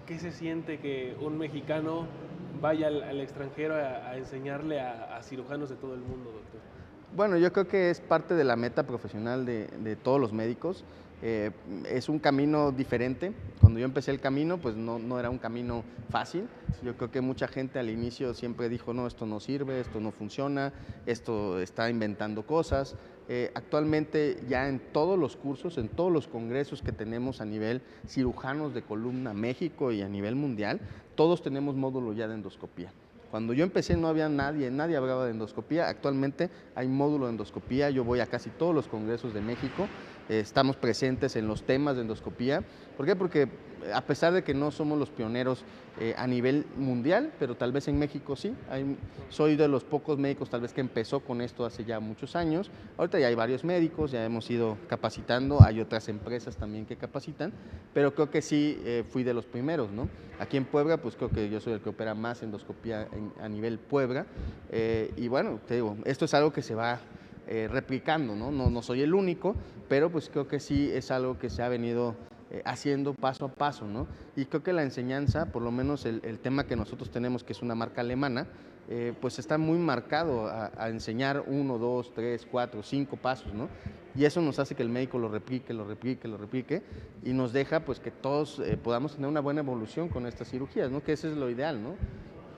¿Qué se siente que un mexicano vaya al extranjero a enseñarle a cirujanos de todo el mundo, doctor? Bueno, yo creo que es parte de la meta profesional de todos los médicos. Es un camino diferente. Cuando yo empecé el camino, pues no era un camino fácil. Yo creo que mucha gente al inicio siempre dijo, no, esto no sirve, esto no funciona, esto está inventando cosas. Actualmente ya en todos los cursos, en todos los congresos que tenemos a nivel cirujanos de columna México y a nivel mundial, todos tenemos módulo ya de endoscopía. Cuando yo empecé no había nadie hablaba de endoscopía. Actualmente hay módulo de endoscopía. Yo voy a casi todos los congresos de México. Estamos presentes en los temas de endoscopía. ¿Por qué? Porque a pesar de que no somos los pioneros a nivel mundial, pero tal vez en México sí. Soy de los pocos médicos tal vez que empezó con esto hace ya muchos años. Ahorita ya hay varios médicos, ya hemos ido capacitando. Hay otras empresas también que capacitan, pero creo que sí fui de los primeros, ¿no? Aquí en Puebla, pues creo que yo soy el que opera más endoscopía a nivel Puebla. Y bueno, te digo, esto es algo que se va replicando, ¿no? No soy el único, pero pues creo que sí es algo que se ha venido haciendo paso a paso, ¿no? Y creo que la enseñanza, por lo menos el tema que nosotros tenemos, que es una marca alemana, pues está muy marcado a enseñar 1, 2, 3, 4, 5 pasos, ¿no? Y eso nos hace que el médico lo replique y nos deja pues que todos podamos tener una buena evolución con estas cirugías, ¿no? Que eso es lo ideal, ¿no?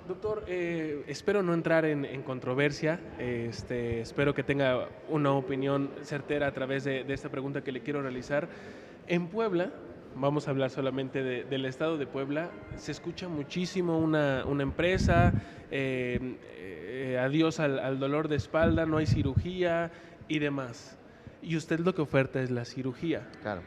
Doctor, espero no entrar en controversia, espero que tenga una opinión certera a través de esta pregunta que le quiero realizar. En Puebla, vamos a hablar solamente del estado de Puebla, se escucha muchísimo una empresa, adiós al dolor de espalda, no hay cirugía y demás. Y usted lo que oferta es la cirugía. Claro.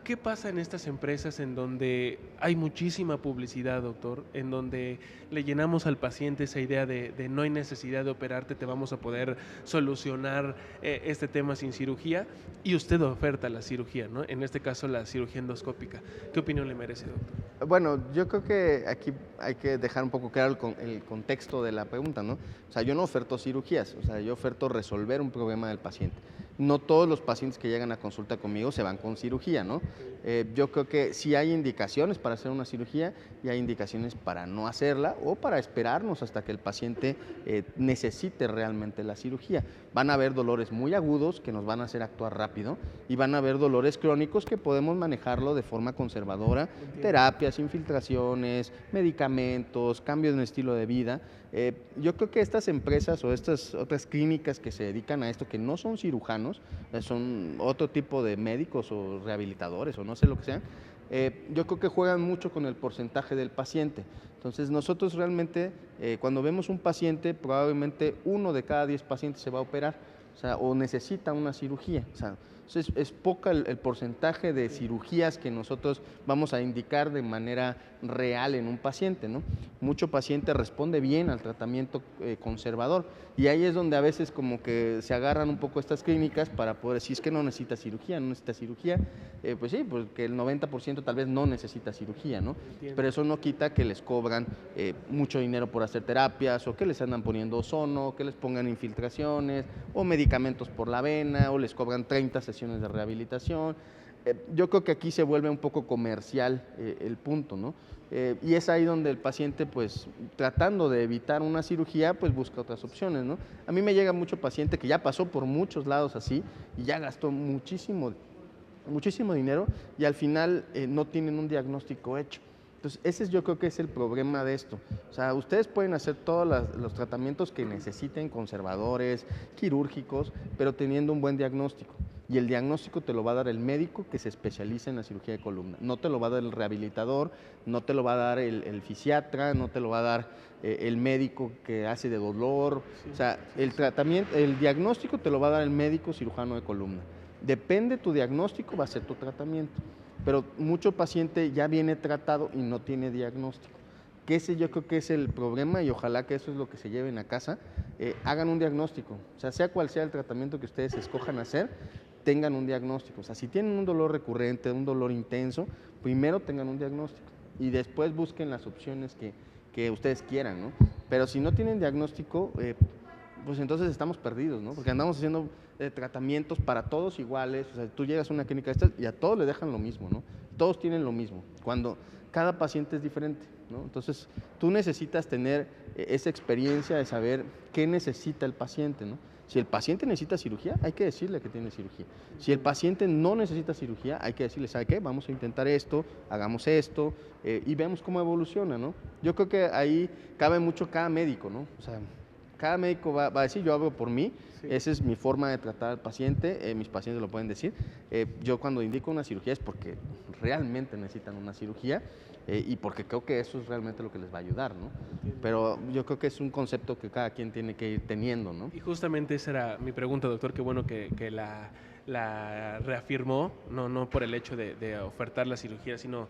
¿Qué pasa en estas empresas en donde hay muchísima publicidad, doctor? En donde le llenamos al paciente esa idea de no hay necesidad de operarte, te vamos a poder solucionar este tema sin cirugía, y usted oferta la cirugía, ¿no? En este caso la cirugía endoscópica. ¿Qué opinión le merece, doctor? Bueno, yo creo que aquí hay que dejar un poco claro el contexto de la pregunta, ¿no? O sea, yo no oferto cirugías, o sea, yo oferto resolver un problema del paciente. No todos los pacientes que llegan a consulta conmigo se van con cirugía, ¿no? Yo creo que sí hay indicaciones para hacer una cirugía y hay indicaciones para no hacerla o para esperarnos hasta que el paciente necesite realmente la cirugía. Van a haber dolores muy agudos que nos van a hacer actuar rápido y van a haber dolores crónicos que podemos manejarlo de forma conservadora, terapias, infiltraciones, medicamentos, cambios en el estilo de vida. Yo creo que estas empresas o estas otras clínicas que se dedican a esto, que no son cirujanos, son otro tipo de médicos o rehabilitadores o no sé lo que sean, yo creo que juegan mucho con el porcentaje del paciente. Entonces nosotros realmente cuando vemos un paciente, probablemente 1 de cada 10 pacientes se va a operar, o sea, o necesita una cirugía. O sea, es poca el porcentaje de cirugías que nosotros vamos a indicar de manera real en un paciente, ¿no? Mucho paciente responde bien al tratamiento conservador y ahí es donde a veces como que se agarran un poco estas clínicas para poder decir es que no necesita cirugía, no necesita cirugía, pues sí, porque el 90% tal vez no necesita cirugía, ¿no? Entiendo. Pero eso no quita que les cobran mucho dinero por hacer terapias o que les andan poniendo ozono, que les pongan infiltraciones o medicamentos por la vena o les cobran 30 sesiones de rehabilitación. Yo creo que aquí se vuelve un poco comercial el punto, ¿no? Y es ahí donde el paciente, pues, tratando de evitar una cirugía, pues busca otras opciones, ¿no? A mí me llega mucho paciente que ya pasó por muchos lados así y ya gastó muchísimo dinero y al final no tienen un diagnóstico hecho. Entonces, yo creo que es el problema de esto. O sea, ustedes pueden hacer todos los tratamientos que necesiten, conservadores, quirúrgicos, pero teniendo un buen diagnóstico. Y el diagnóstico te lo va a dar el médico que se especializa en la cirugía de columna. No te lo va a dar el rehabilitador, no te lo va a dar el fisiatra, no te lo va a dar el médico que hace de dolor. O sea, el diagnóstico te lo va a dar el médico cirujano de columna. Depende tu diagnóstico, va a ser tu tratamiento. Pero mucho paciente ya viene tratado y no tiene diagnóstico. Que ese yo creo que es el problema y ojalá que eso es lo que se lleven a casa. Hagan un diagnóstico, o sea cual sea el tratamiento que ustedes escojan hacer, tengan un diagnóstico. O sea, si tienen un dolor recurrente, un dolor intenso, primero tengan un diagnóstico y después busquen las opciones que ustedes quieran, ¿no? Pero si no tienen diagnóstico, pues entonces estamos perdidos, ¿no? Porque andamos haciendo tratamientos para todos iguales, o sea, tú llegas a una clínica de estas y a todos le dejan lo mismo, ¿no? Todos tienen lo mismo, cuando cada paciente es diferente, ¿no? Entonces, tú necesitas tener esa experiencia de saber qué necesita el paciente, ¿no? Si el paciente necesita cirugía, hay que decirle que tiene cirugía. Si el paciente no necesita cirugía, hay que decirle, ¿sabe qué? Vamos a intentar esto, hagamos esto y vemos cómo evoluciona, ¿no? Yo creo que ahí cabe mucho cada médico, ¿no? O sea, cada médico va a decir, yo hablo por mí, sí. Esa es mi forma de tratar al paciente, mis pacientes lo pueden decir. Yo cuando indico una cirugía es porque realmente necesitan una cirugía y porque creo que eso es realmente lo que les va a ayudar, ¿no? Entiendo. Pero yo creo que es un concepto que cada quien tiene que ir teniendo, ¿no? Y justamente esa era mi pregunta, doctor, qué bueno que la reafirmó, no por el hecho de ofertar la cirugía, sino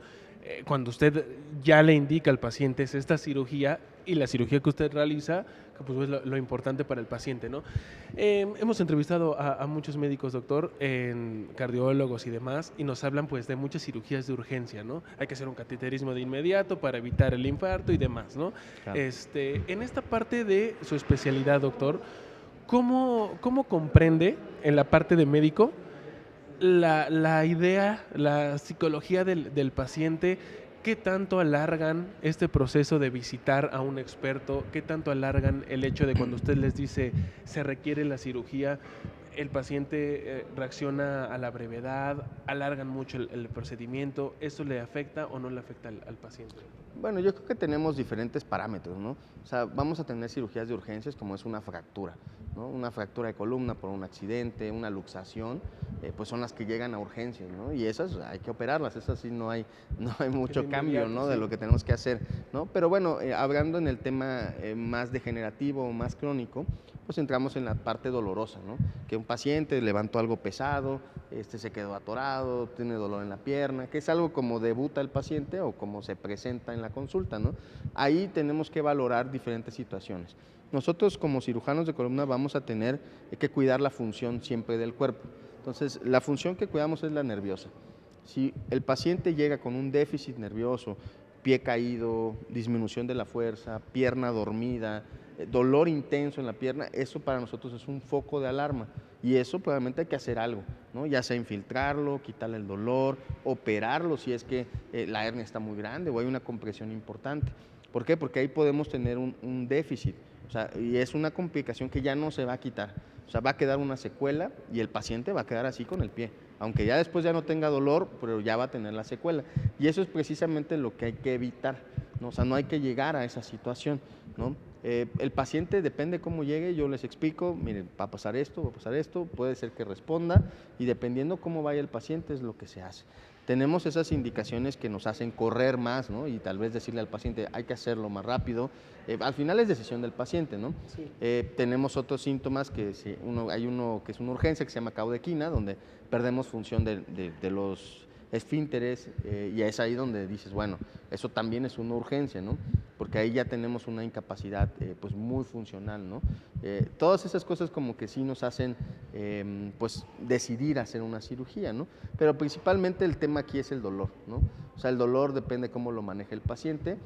cuando usted ya le indica al paciente es esta cirugía y la cirugía que usted realiza, que pues es lo importante para el paciente, ¿no? Hemos entrevistado a muchos médicos, doctor, cardiólogos y demás, y nos hablan pues de muchas cirugías de urgencia, ¿no? Hay que hacer un cateterismo de inmediato para evitar el infarto y demás, ¿no? Claro. En esta parte de su especialidad, doctor, ¿cómo comprende en la parte de médico la idea, la psicología del paciente? ¿Qué tanto alargan este proceso de visitar a un experto? ¿Qué tanto alargan el hecho de cuando usted les dice se requiere la cirugía, el paciente reacciona a la brevedad, alargan mucho el procedimiento? ¿Eso le afecta o no le afecta al paciente? Bueno, yo creo que tenemos diferentes parámetros, ¿no? O sea, vamos a tener cirugías de urgencias como es una fractura, ¿no? Una fractura de columna por un accidente, una luxación, pues son las que llegan a urgencias, ¿no? Y esas hay que operarlas, esas sí no hay mucho cambio, ¿no? Sí. De lo que tenemos que hacer, ¿no? Pero bueno, hablando en el tema más degenerativo o más crónico, pues entramos en la parte dolorosa, ¿no? Que un paciente levantó algo pesado, se quedó atorado, tiene dolor en la pierna, que es algo como debuta el paciente o como se presenta en la consulta, ¿no? Ahí tenemos que valorar diferentes situaciones. Nosotros como cirujanos de columna vamos a tener que cuidar la función siempre del cuerpo. Entonces, la función que cuidamos es la nerviosa. Si el paciente llega con un déficit nervioso, pie caído, disminución de la fuerza, pierna dormida, dolor intenso en la pierna, eso para nosotros es un foco de alarma y eso probablemente hay que hacer algo, ¿no? Ya sea infiltrarlo, quitarle el dolor, operarlo si es que la hernia está muy grande o hay una compresión importante. ¿Por qué? Porque ahí podemos tener un déficit, o sea, y es una complicación que ya no se va a quitar, o sea, va a quedar una secuela y el paciente va a quedar así con el pie, aunque ya después ya no tenga dolor, pero ya va a tener la secuela. Y eso es precisamente lo que hay que evitar, ¿no? O sea, no hay que llegar a esa situación, ¿no? El paciente, depende cómo llegue, yo les explico, miren, va a pasar esto, puede ser que responda, y dependiendo cómo vaya el paciente es lo que se hace. tenemos esas indicaciones que nos hacen correr más, ¿no? Y tal vez decirle al paciente, hay que hacerlo más rápido. Al final es decisión del paciente, ¿no? Sí. Tenemos otros síntomas que hay uno que es una urgencia que se llama caudequina, donde perdemos función de los esfínteres, y es ahí donde dices, bueno, eso también es una urgencia, ¿no? Porque ahí ya tenemos una incapacidad pues muy funcional, ¿no? Todas esas cosas como que sí nos hacen pues decidir hacer una cirugía, ¿no? Pero principalmente el tema aquí es el dolor, ¿no? O sea, el dolor depende cómo lo maneje el paciente,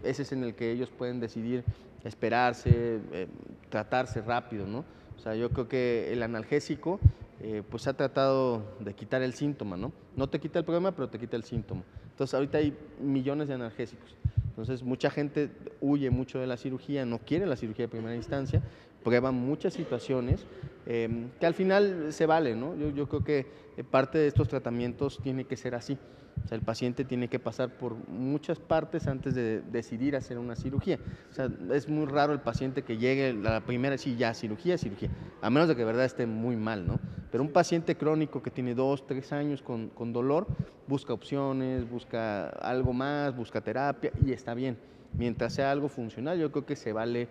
ese es en el que ellos pueden decidir esperarse, tratarse rápido, ¿no? O sea, yo creo que el analgésico pues ha tratado de quitar el síntoma, ¿no? No te quita el problema, pero te quita el síntoma. Entonces, ahorita hay millones de analgésicos. Entonces, mucha gente huye mucho de la cirugía, no quiere la cirugía de primera instancia, prueban muchas situaciones que al final se vale, ¿no? Yo creo que parte de estos tratamientos tiene que ser así. O sea, el paciente tiene que pasar por muchas partes antes de decidir hacer una cirugía. O sea, es muy raro el paciente que llegue a la primera, sí, ya, cirugía, a menos de que de verdad esté muy mal, ¿no? Pero un paciente crónico que tiene 2, 3 años con dolor, busca opciones, busca algo más, busca terapia y está bien. Mientras sea algo funcional, yo creo que se vale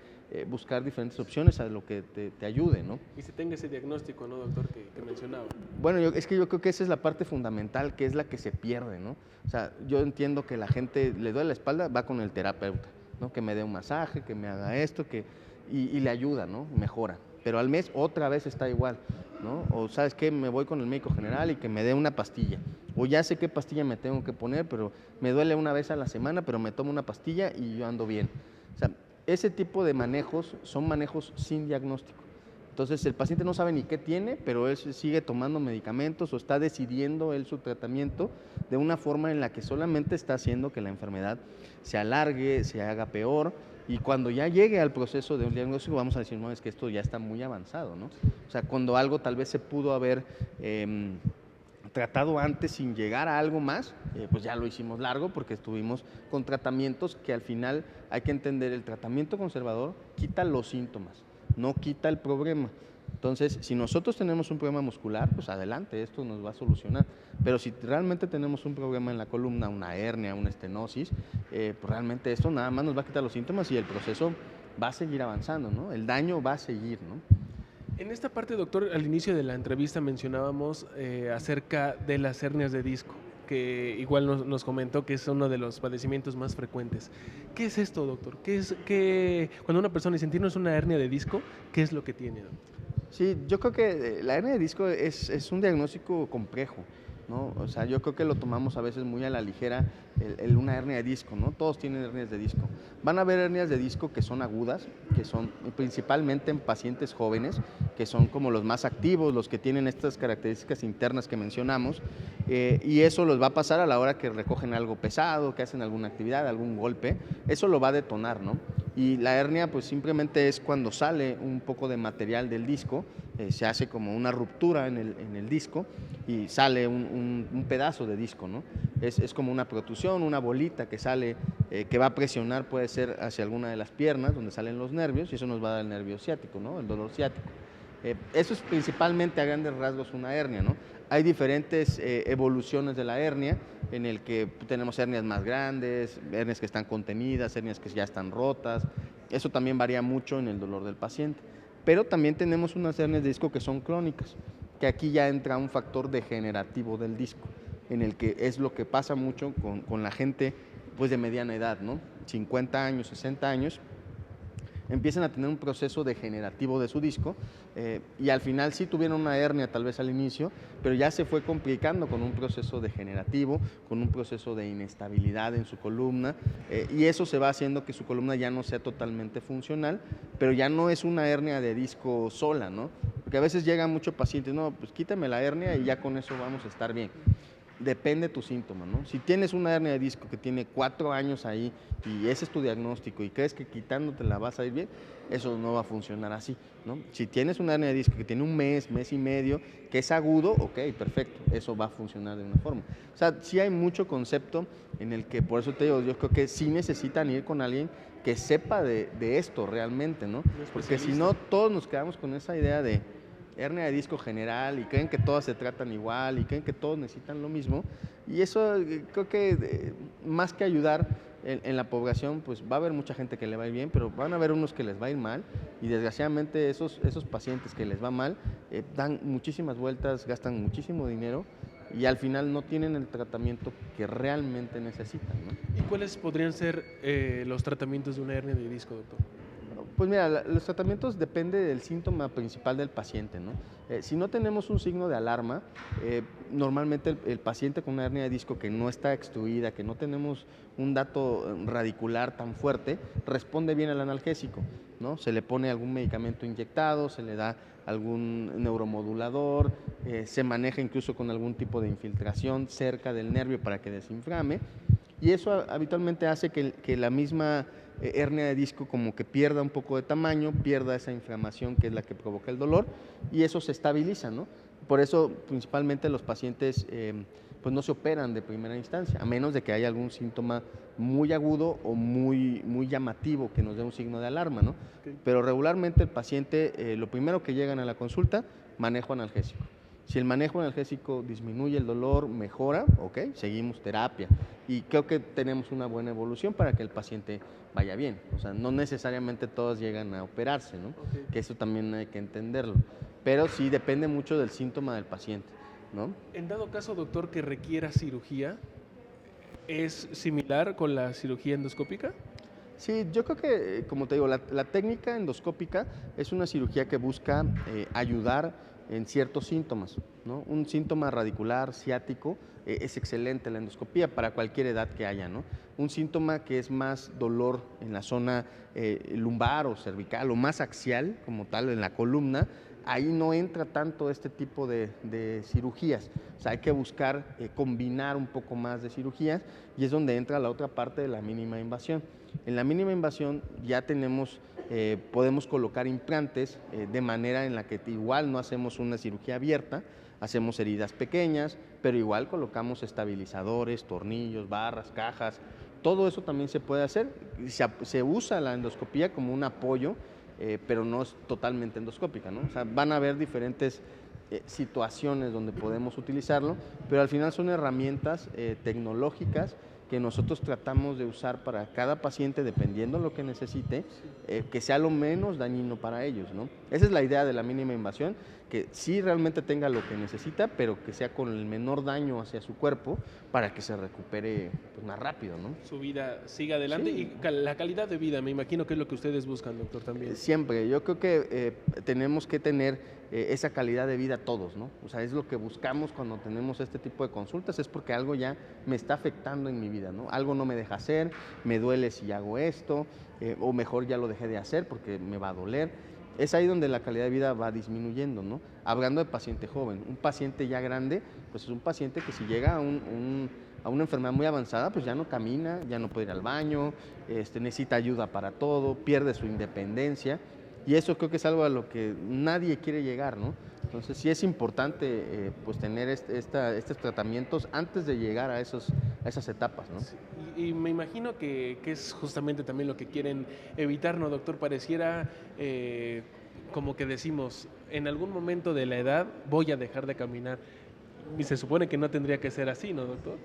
buscar diferentes opciones a lo que te ayude, ¿no? Y se tenga ese diagnóstico, ¿no, doctor, que mencionaba? Bueno, es que yo creo que esa es la parte fundamental, que es la que se pierde, ¿no? O sea, yo entiendo que la gente le duele la espalda, va con el terapeuta, ¿no? Que me dé un masaje, que me haga esto, y le ayuda, ¿no? Mejora. Pero al mes otra vez está igual, ¿no? O ¿sabes qué? Me voy con el médico general y que me dé una pastilla. O ya sé qué pastilla me tengo que poner, pero me duele una vez a la semana, pero me tomo una pastilla y yo ando bien. O sea, ese tipo de manejos son manejos sin diagnóstico. Entonces el paciente no sabe ni qué tiene, pero él sigue tomando medicamentos o está decidiendo él su tratamiento de una forma en la que solamente está haciendo que la enfermedad se alargue, se haga peor, y cuando ya llegue al proceso de un diagnóstico vamos a decir, no, es que esto ya está muy avanzado, ¿no? O sea, cuando algo tal vez se pudo haber tratado antes sin llegar a algo más, pues ya lo hicimos largo porque estuvimos con tratamientos que al final hay que entender, el tratamiento conservador quita los síntomas, no quita el problema. Entonces, si nosotros tenemos un problema muscular, pues adelante, esto nos va a solucionar. Pero si realmente tenemos un problema en la columna, una hernia, una estenosis, pues realmente esto nada más nos va a quitar los síntomas y el proceso va a seguir avanzando, ¿no? El daño va a seguir, ¿no? En esta parte, doctor, al inicio de la entrevista mencionábamos acerca de las hernias de disco, que igual nos comentó que es uno de los padecimientos más frecuentes. ¿Qué es esto, doctor? Cuando una persona dice, ¿tienes una hernia de disco? ¿Qué es lo que tiene, doctor? Sí, yo creo que la hernia de disco es un diagnóstico complejo, ¿no? O sea, yo creo que lo tomamos a veces muy a la ligera una hernia de disco, ¿no? Todos tienen hernias de disco. Van a haber hernias de disco que son agudas, que son principalmente en pacientes jóvenes, que son como los más activos, los que tienen estas características internas que mencionamos, y eso los va a pasar a la hora que recogen algo pesado, que hacen alguna actividad, algún golpe, eso lo va a detonar, ¿no? Y la hernia pues simplemente es cuando sale un poco de material del disco, se hace como una ruptura en el disco y sale un pedazo de disco, ¿no? Es como una protusión, una bolita que sale, que va a presionar, puede ser hacia alguna de las piernas donde salen los nervios, y eso nos va a dar el nervio ciático, ¿no? El dolor ciático. Eso es principalmente a grandes rasgos una hernia, ¿no? Hay diferentes evoluciones de la hernia, en el que tenemos hernias más grandes, hernias que están contenidas, hernias que ya están rotas. Eso también varía mucho en el dolor del paciente. Pero también tenemos unas hernias de disco que son crónicas, que aquí ya entra un factor degenerativo del disco, en el que es lo que pasa mucho con la gente pues de mediana edad, ¿no? 50 años, 60 años, empiezan a tener un proceso degenerativo de su disco, y al final sí tuvieron una hernia tal vez al inicio, pero ya se fue complicando con un proceso degenerativo, con un proceso de inestabilidad en su columna, y eso se va haciendo que su columna ya no sea totalmente funcional, pero ya no es una hernia de disco sola, ¿no? Porque a veces llega mucho paciente, no, pues quítame la hernia y ya con eso vamos a estar bien. Depende tu síntoma, ¿no? Si tienes una hernia de disco que tiene 4 años ahí y ese es tu diagnóstico y crees que quitándote la vas a ir bien, eso no va a funcionar así, ¿no? Si tienes una hernia de disco que tiene un mes, mes y medio, que es agudo, ok, perfecto, eso va a funcionar de una forma. O sea, sí hay mucho concepto en el que, por eso te digo, yo creo que sí necesitan ir con alguien que sepa de esto realmente, ¿no? Porque si no, todos nos quedamos con esa idea de hernia de disco general y creen que todas se tratan igual y creen que todos necesitan lo mismo. Y eso creo que más que ayudar en la población, pues va a haber mucha gente que le va a ir bien, pero van a haber unos que les va a ir mal y desgraciadamente esos pacientes que les va mal dan muchísimas vueltas, gastan muchísimo dinero y al final no tienen el tratamiento que realmente necesitan, ¿no? ¿Y cuáles podrían ser los tratamientos de una hernia de disco, doctor? Pues mira, los tratamientos depende del síntoma principal del paciente, ¿no? Si no tenemos un signo de alarma, normalmente el paciente con una hernia de disco que no está extruida, que no tenemos un dato radicular tan fuerte, responde bien al analgésico, ¿no? Se le pone algún medicamento inyectado, se le da algún neuromodulador, se maneja incluso con algún tipo de infiltración cerca del nervio para que desinflame, y eso habitualmente hace que la misma hernia de disco como que pierda un poco de tamaño, pierda esa inflamación que es la que provoca el dolor y eso se estabiliza, ¿no? Por eso principalmente los pacientes pues no se operan de primera instancia, a menos de que haya algún síntoma muy agudo o muy llamativo que nos dé un signo de alarma, ¿no? Okay. Pero regularmente el paciente, lo primero que llegan a la consulta, manejo analgésico. Si el manejo analgésico disminuye el dolor, mejora, ok, seguimos terapia. Y creo que tenemos una buena evolución para que el paciente vaya bien. O sea, no necesariamente todos llegan a operarse, ¿no? Okay. Que eso también hay que entenderlo. Pero sí depende mucho del síntoma del paciente, ¿no? En dado caso, doctor, que requiera cirugía, ¿es similar con la cirugía endoscópica? Sí, yo creo que, como te digo, la técnica endoscópica es una cirugía que busca ayudar en ciertos síntomas, ¿no? Un síntoma radicular, ciático, es excelente la endoscopía para cualquier edad que haya, ¿no? Un síntoma que es más dolor en la zona lumbar o cervical o más axial, como tal, en la columna, ahí no entra tanto este tipo de cirugías. O sea, hay que buscar combinar un poco más de cirugías y es donde entra la otra parte de la mínima invasión. En la mínima invasión ya tenemos, podemos colocar implantes de manera en la que igual no hacemos una cirugía abierta, hacemos heridas pequeñas, pero igual colocamos estabilizadores, tornillos, barras, cajas, todo eso también se puede hacer. Se usa la endoscopía como un apoyo, pero no es totalmente endoscópica, ¿no? O sea, van a haber diferentes situaciones donde podemos utilizarlo, pero al final son herramientas tecnológicas que nosotros tratamos de usar para cada paciente dependiendo de lo que necesite, que sea lo menos dañino para ellos, ¿no? Esa es la idea de la mínima invasión, que sí realmente tenga lo que necesita, pero que sea con el menor daño hacia su cuerpo para que se recupere pues, más rápido, ¿no? Su vida siga adelante Sí. y la calidad de vida, me imagino que es lo que ustedes buscan, doctor, también. Siempre, yo creo que tenemos que tener esa calidad de vida todos, ¿no? O sea, es lo que buscamos cuando tenemos este tipo de consultas, es porque algo ya me está afectando en mi vida, ¿no? Algo no me deja hacer, me duele si hago esto, o mejor ya lo dejé de hacer porque me va a doler. Es ahí donde la calidad de vida va disminuyendo, ¿no? Hablando de paciente joven, un paciente ya grande, pues es un paciente que si llega a una enfermedad muy avanzada, pues ya no camina, ya no puede ir al baño, necesita ayuda para todo, pierde su independencia y eso creo que es algo a lo que nadie quiere llegar, ¿no? Entonces sí es importante pues tener estos tratamientos antes de llegar a esas etapas, ¿no? Sí, y me imagino que es justamente también lo que quieren evitar, ¿no, doctor? Pareciera como que decimos, en algún momento de la edad voy a dejar de caminar. Y se supone que no tendría que ser así, ¿no, doctor?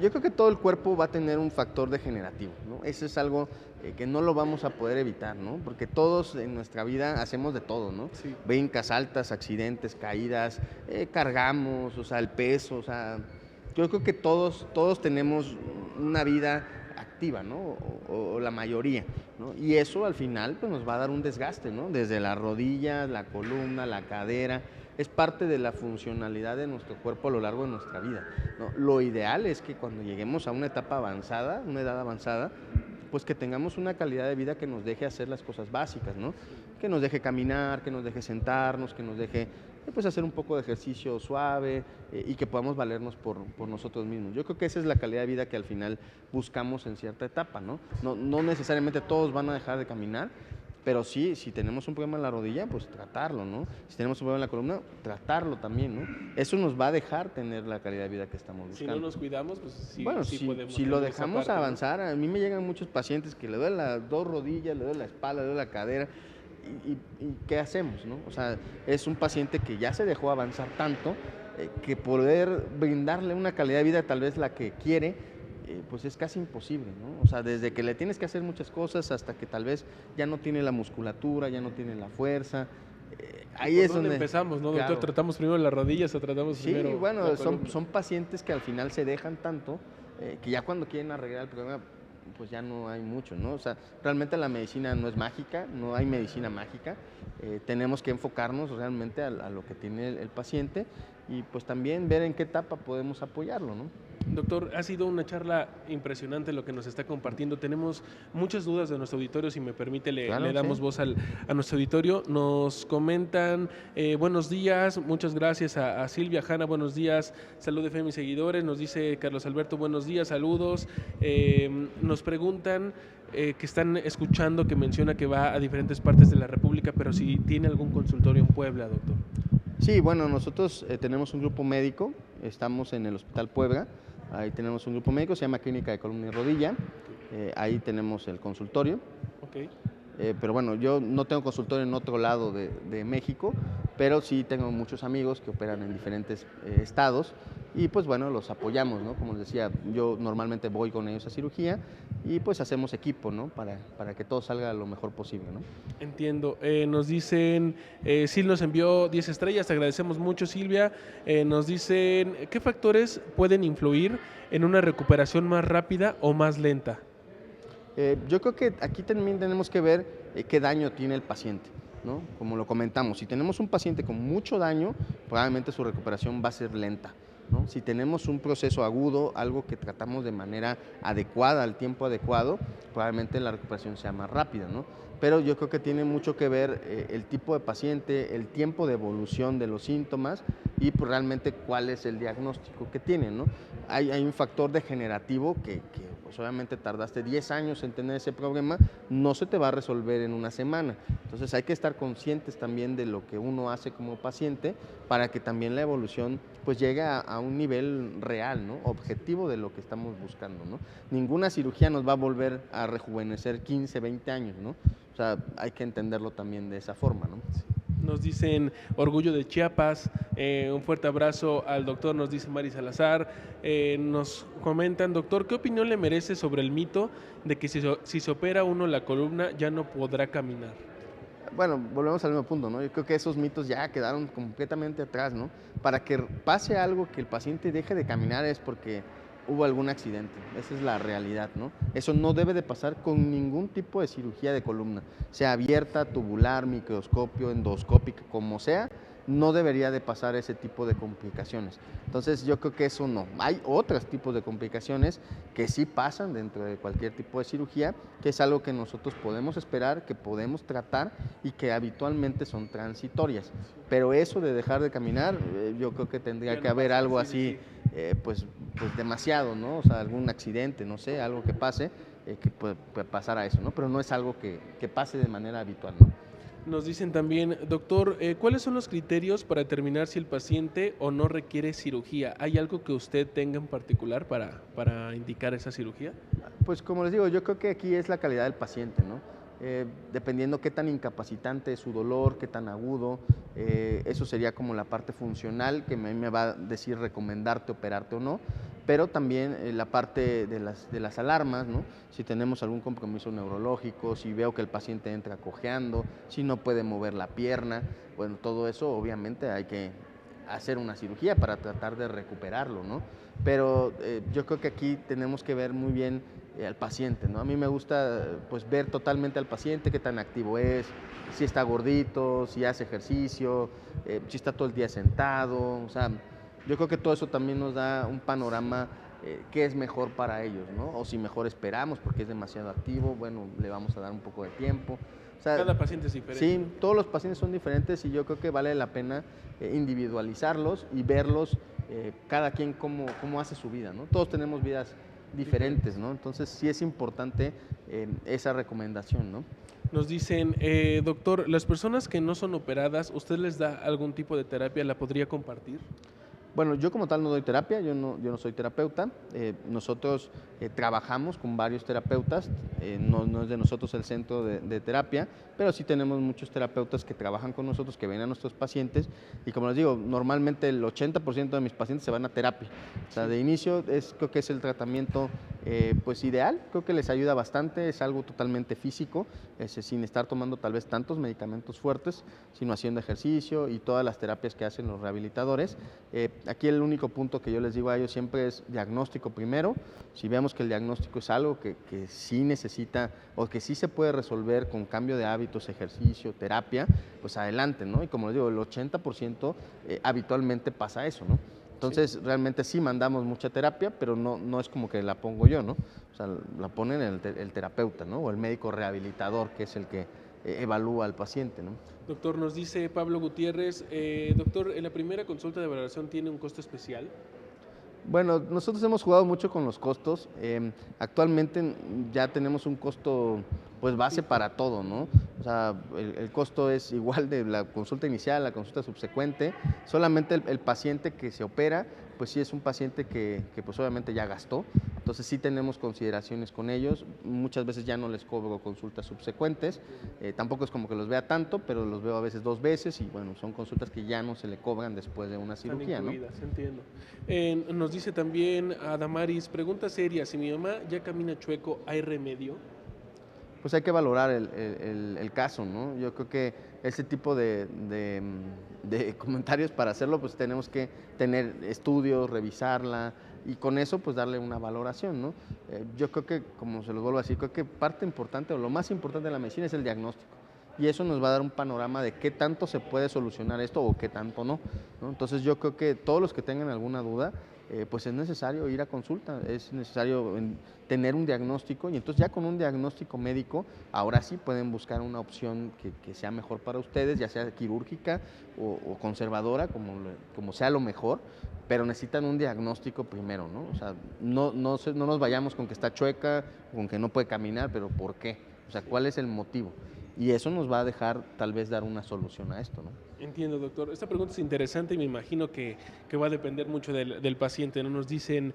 Yo creo que todo el cuerpo va a tener un factor degenerativo, ¿no? Eso es algo que no lo vamos a poder evitar, ¿no? Porque todos en nuestra vida hacemos de todo, ¿no? Sí. Brincas, saltas, accidentes, caídas, cargamos, o sea, el peso, o sea, yo creo que todos tenemos una vida activa, ¿no? O la mayoría, ¿no? Y eso al final pues nos va a dar un desgaste, ¿no? Desde las rodillas, la columna, la cadera, es parte de la funcionalidad de nuestro cuerpo a lo largo de nuestra vida, ¿no? Lo ideal es que cuando lleguemos a una etapa avanzada, una edad avanzada, pues que tengamos una calidad de vida que nos deje hacer las cosas básicas, ¿no? Que nos deje caminar, que nos deje sentarnos, que nos deje pues hacer un poco de ejercicio suave y que podamos valernos por nosotros mismos. Yo creo que esa es la calidad de vida que al final buscamos en cierta etapa, ¿no? No necesariamente todos van a dejar de caminar, pero sí, si tenemos un problema en la rodilla, pues tratarlo, ¿no? Si tenemos un problema en la columna, tratarlo también, ¿no? Eso nos va a dejar tener la calidad de vida que estamos buscando. Si no nos cuidamos, pues sí, bueno, sí podemos. si lo tener esa dejamos parte, ¿no? avanzar, a mí me llegan muchos pacientes que le duelen las dos rodillas, le duele la espalda, le duele la cadera, ¿Y qué hacemos, no? O sea, es un paciente que ya se dejó avanzar tanto que poder brindarle una calidad de vida tal vez la que quiere, pues es casi imposible, ¿no? O sea, desde que le tienes que hacer muchas cosas hasta que tal vez ya no tiene la musculatura, ya no tiene la fuerza. Ahí ¿Por es dónde donde empezamos, no, doctor? claro. ¿Tratamos primero las rodillas o tratamos Sí, primero bueno, la columna? son pacientes que al final se dejan tanto que ya cuando quieren arreglar el problema, pues ya no hay mucho, ¿no? O sea, realmente la medicina no es mágica, no hay medicina mágica. Tenemos que enfocarnos realmente a lo que tiene el paciente y pues también ver en qué etapa podemos apoyarlo, ¿no? Doctor, ha sido una charla impresionante lo que nos está compartiendo. Tenemos muchas dudas de nuestro auditorio, si me permite, Claro, le damos sí. voz a nuestro auditorio. Nos comentan, buenos días, muchas gracias a Silvia, Hanna, buenos días, salud de fe, mis seguidores. Nos dice Carlos Alberto, buenos días, saludos. Nos preguntan que están escuchando que menciona que va a diferentes partes de la República, pero si tiene algún consultorio en Puebla, doctor. Sí, bueno, nosotros tenemos un grupo médico, estamos en el Hospital Puebla, ahí tenemos un grupo médico, se llama Clínica de Columna y Rodilla, ahí tenemos el consultorio. Ok. Pero bueno, yo no tengo consultorio en otro lado de México, pero sí tengo muchos amigos que operan en diferentes estados y pues bueno, los apoyamos, ¿no? Como les decía, yo normalmente voy con ellos a cirugía y pues hacemos equipo, ¿no? Para que todo salga lo mejor posible, ¿no? Entiendo. Nos dicen, Sil nos envió 10 estrellas, te agradecemos mucho, Silvia. Nos dicen, ¿qué factores pueden influir en una recuperación más rápida o más lenta? Yo creo que aquí también tenemos que ver qué daño tiene el paciente, ¿no? Como lo comentamos, si tenemos un paciente con mucho daño, probablemente su recuperación va a ser lenta, ¿no? Si tenemos un proceso agudo, algo que tratamos de manera adecuada, al tiempo adecuado, probablemente la recuperación sea más rápida, ¿no? Pero yo creo que tiene mucho que ver el tipo de paciente, el tiempo de evolución de los síntomas y pues realmente cuál es el diagnóstico que tiene, ¿no? Hay un factor degenerativo que pues obviamente tardaste 10 años en tener ese problema, no se te va a resolver en una semana. Entonces hay que estar conscientes también de lo que uno hace como paciente para que también la evolución pues llegue a un nivel real, ¿no? Objetivo de lo que estamos buscando, ¿no? Ninguna cirugía nos va a volver a rejuvenecer 15, 20 años, ¿no? O sea, hay que entenderlo también de esa forma, ¿no? Nos dicen Orgullo de Chiapas, un fuerte abrazo al doctor, nos dice Mari Salazar. Nos comentan, doctor, ¿qué opinión le merece sobre el mito de que si se opera uno la columna ya no podrá caminar? Bueno, volvemos al mismo punto, ¿no? Yo creo que esos mitos ya quedaron completamente atrás, ¿no? Para que pase algo, que el paciente deje de caminar es porque hubo algún accidente, esa es la realidad, ¿no? Eso no debe de pasar con ningún tipo de cirugía de columna, sea abierta, tubular, microscopio, endoscópica, como sea, no debería de pasar ese tipo de complicaciones. Entonces yo creo que eso no. Hay otros tipos de complicaciones que sí pasan dentro de cualquier tipo de cirugía, que es algo que nosotros podemos esperar, que podemos tratar y que habitualmente son transitorias. Pero eso de dejar de caminar, yo creo que tendría que haber algo así, pues demasiado, ¿no? O sea, algún accidente, no sé, algo que pase, que puede pasar a eso, ¿no? Pero no es algo que pase de manera habitual, ¿no? Nos dicen también, doctor, ¿cuáles son los criterios para determinar si el paciente o no requiere cirugía? ¿Hay algo que usted tenga en particular para indicar esa cirugía? Pues como les digo, yo creo que aquí es la calidad del paciente, ¿no? Dependiendo qué tan incapacitante es su dolor, qué tan agudo, eso sería como la parte funcional que me va a decir recomendarte operarte o no, pero también la parte de las alarmas, ¿no? Si tenemos algún compromiso neurológico, si veo que el paciente entra cojeando, si no puede mover la pierna, bueno, todo eso obviamente hay que hacer una cirugía para tratar de recuperarlo, ¿no? Pero yo creo que aquí tenemos que ver muy bien al paciente, ¿no? A mí me gusta pues ver totalmente al paciente, qué tan activo es, si está gordito, si hace ejercicio, si está todo el día sentado, o sea, yo creo que todo eso también nos da un panorama qué es mejor para ellos, ¿no? O si mejor esperamos porque es demasiado activo, bueno, le vamos a dar un poco de tiempo. O sea, Cada paciente es diferente. Sí, todos los pacientes son diferentes y yo creo que vale la pena individualizarlos y verlos cada quien cómo hace su vida, ¿no? Todos tenemos vidas diferentes, ¿no? Entonces sí es importante esa recomendación, ¿no? Nos dicen, doctor, las personas que no son operadas, ¿usted les da algún tipo de terapia? ¿La podría compartir? Bueno, yo como tal no doy terapia, yo no soy terapeuta. Nosotros trabajamos con varios terapeutas, no es de nosotros el centro de terapia, pero sí tenemos muchos terapeutas que trabajan con nosotros, que ven a nuestros pacientes y como les digo, normalmente el 80% de mis pacientes se van a terapia. O sea, Sí. de inicio creo que es el tratamiento pues ideal, creo que les ayuda bastante, es algo totalmente físico, sin estar tomando tal vez tantos medicamentos fuertes, sino haciendo ejercicio y todas las terapias que hacen los rehabilitadores. Aquí el único punto que yo les digo a ellos siempre es diagnóstico primero. Si vemos que el diagnóstico es algo que sí necesita o que sí se puede resolver con cambio de hábitos, ejercicio, terapia, pues adelante, ¿no? Y como les digo, el 80% habitualmente pasa eso, ¿no? Sí. Entonces, realmente sí mandamos mucha terapia, pero no es como que la pongo yo, ¿no? O sea, la ponen el terapeuta, ¿no? O el médico rehabilitador, que es el que evalúa al paciente, ¿no? Doctor, nos dice Pablo Gutiérrez, doctor, ¿en la primera consulta de valoración tiene un costo especial? Bueno, nosotros hemos jugado mucho con los costos. Actualmente ya tenemos un costo pues base Fijo. para todo, ¿no? O sea, el costo es igual de la consulta inicial, la consulta subsecuente. Solamente el paciente que se opera, pues sí es un paciente que pues obviamente ya gastó. Entonces sí tenemos consideraciones con ellos. Muchas veces ya no les cobro consultas subsecuentes. Tampoco es como que los vea tanto, pero los veo a veces 2 veces y bueno, son consultas que ya no se le cobran después de una Están cirugía, ¿no? incluidas, entiendo. Nos dice también Adamaris, pregunta seria, si mi mamá ya camina chueco, ¿hay remedio? Pues hay que valorar el caso, ¿no? Yo creo que ese tipo de comentarios para hacerlo, pues tenemos que tener estudios, revisarla y con eso pues darle una valoración, ¿no? Yo creo que, como se los vuelvo a decir, creo que parte importante o lo más importante de la medicina es el diagnóstico. Y eso nos va a dar un panorama de qué tanto se puede solucionar esto o qué tanto no, ¿no? Entonces yo creo que todos los que tengan alguna duda, pues es necesario ir a consulta, es necesario tener un diagnóstico y entonces ya con un diagnóstico médico, ahora sí pueden buscar una opción que sea mejor para ustedes, ya sea quirúrgica o conservadora, como sea lo mejor, pero necesitan un diagnóstico primero, ¿no? O sea, no nos vayamos con que está chueca, con que no puede caminar, pero ¿por qué? O sea, ¿cuál es el motivo? Y eso nos va a dejar tal vez dar una solución a esto, ¿no? Entiendo, doctor. Esta pregunta es interesante y me imagino que va a depender mucho del paciente, ¿no? Nos dicen,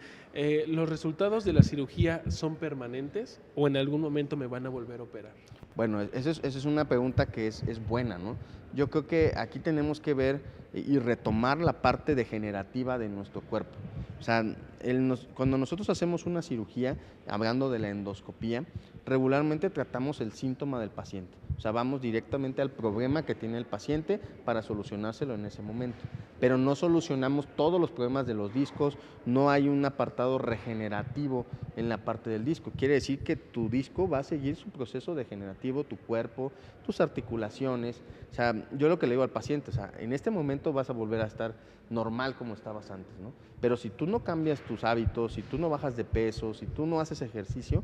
¿los resultados de la cirugía son permanentes o en algún momento me van a volver a operar? Bueno, esa es una pregunta que es buena, ¿no? Yo creo que aquí tenemos que ver y retomar la parte degenerativa de nuestro cuerpo. O sea, cuando nosotros hacemos una cirugía, hablando de la endoscopía, regularmente tratamos el síntoma del paciente. O sea, vamos directamente al problema que tiene el paciente para solucionárselo en ese momento. Pero no solucionamos todos los problemas de los discos, no hay un apartado regenerativo en la parte del disco. Quiere decir que tu disco va a seguir su proceso degenerativo, tu cuerpo, tus articulaciones. O sea, yo lo que le digo al paciente, o sea, en este momento vas a volver a estar normal como estabas antes, ¿no? Pero si tú no cambias tus hábitos, si tú no bajas de peso, si tú no haces ejercicio,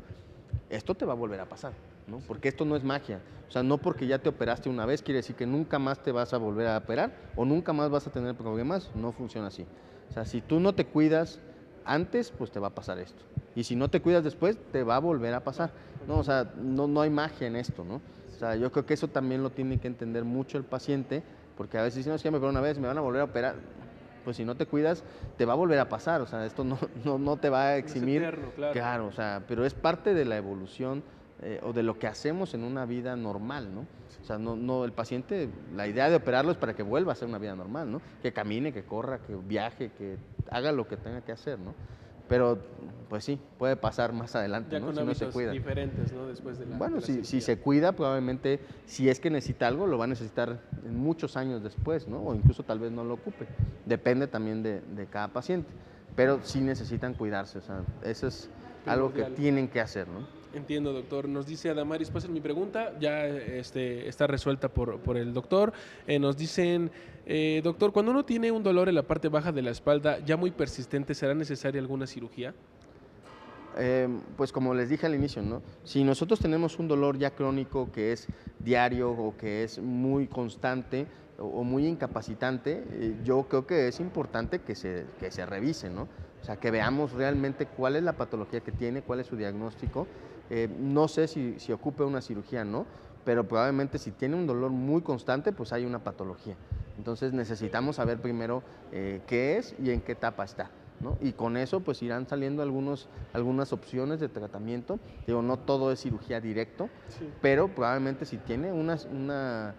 esto te va a volver a pasar, ¿no? Porque esto no es magia. O sea, no porque ya te operaste una vez quiere decir que nunca más te vas a volver a operar o nunca más vas a tener problemas. No funciona así. O sea, si tú no te cuidas antes, pues te va a pasar esto. Y si no te cuidas después, te va a volver a pasar. No, o sea, no hay magia en esto, ¿no? O sea, yo creo que eso también lo tiene que entender mucho el paciente, porque a veces dicen, no, si ya me operó una vez, me van a volver a operar. Pues si no te cuidas, te va a volver a pasar, o sea, esto no te va a No es eximir. eterno, claro. Claro, o sea, pero es parte de la evolución o de lo que hacemos en una vida normal, ¿no? O sea, el paciente, la idea de operarlo es para que vuelva a ser una vida normal, ¿no? Que camine, que corra, que viaje, que haga lo que tenga que hacer, ¿no? Pero, pues sí, puede pasar más adelante, Ya ¿no? con Si no se hábitos cuida. diferentes, ¿no? Después de Bueno, la si cirugía. se cuida, probablemente, si es que necesita algo, lo va a necesitar en muchos años después, ¿no? O incluso tal vez no lo ocupe. Depende también de cada paciente. Pero sí necesitan cuidarse, o sea, eso es algo que Primordial. tienen que hacer, ¿no? Entiendo, doctor. Nos dice Adamaris, pasen mi pregunta, ya está resuelta por el doctor. Nos dicen, doctor, cuando uno tiene un dolor en la parte baja de la espalda ya muy persistente, ¿será necesaria alguna cirugía? Pues como les dije al inicio, ¿no? Si nosotros tenemos un dolor ya crónico que es diario o que es muy constante o muy incapacitante, yo creo que es importante que se revise, ¿no? O sea, que veamos realmente cuál es la patología que tiene, cuál es su diagnóstico. No sé si ocupe una cirugía, ¿no? Pero probablemente si tiene un dolor muy constante, pues hay una patología. Entonces necesitamos saber primero qué es y en qué etapa está, ¿no? Y con eso pues irán saliendo algunas opciones de tratamiento. Digo, no todo es cirugía directo, sí, pero probablemente si tiene una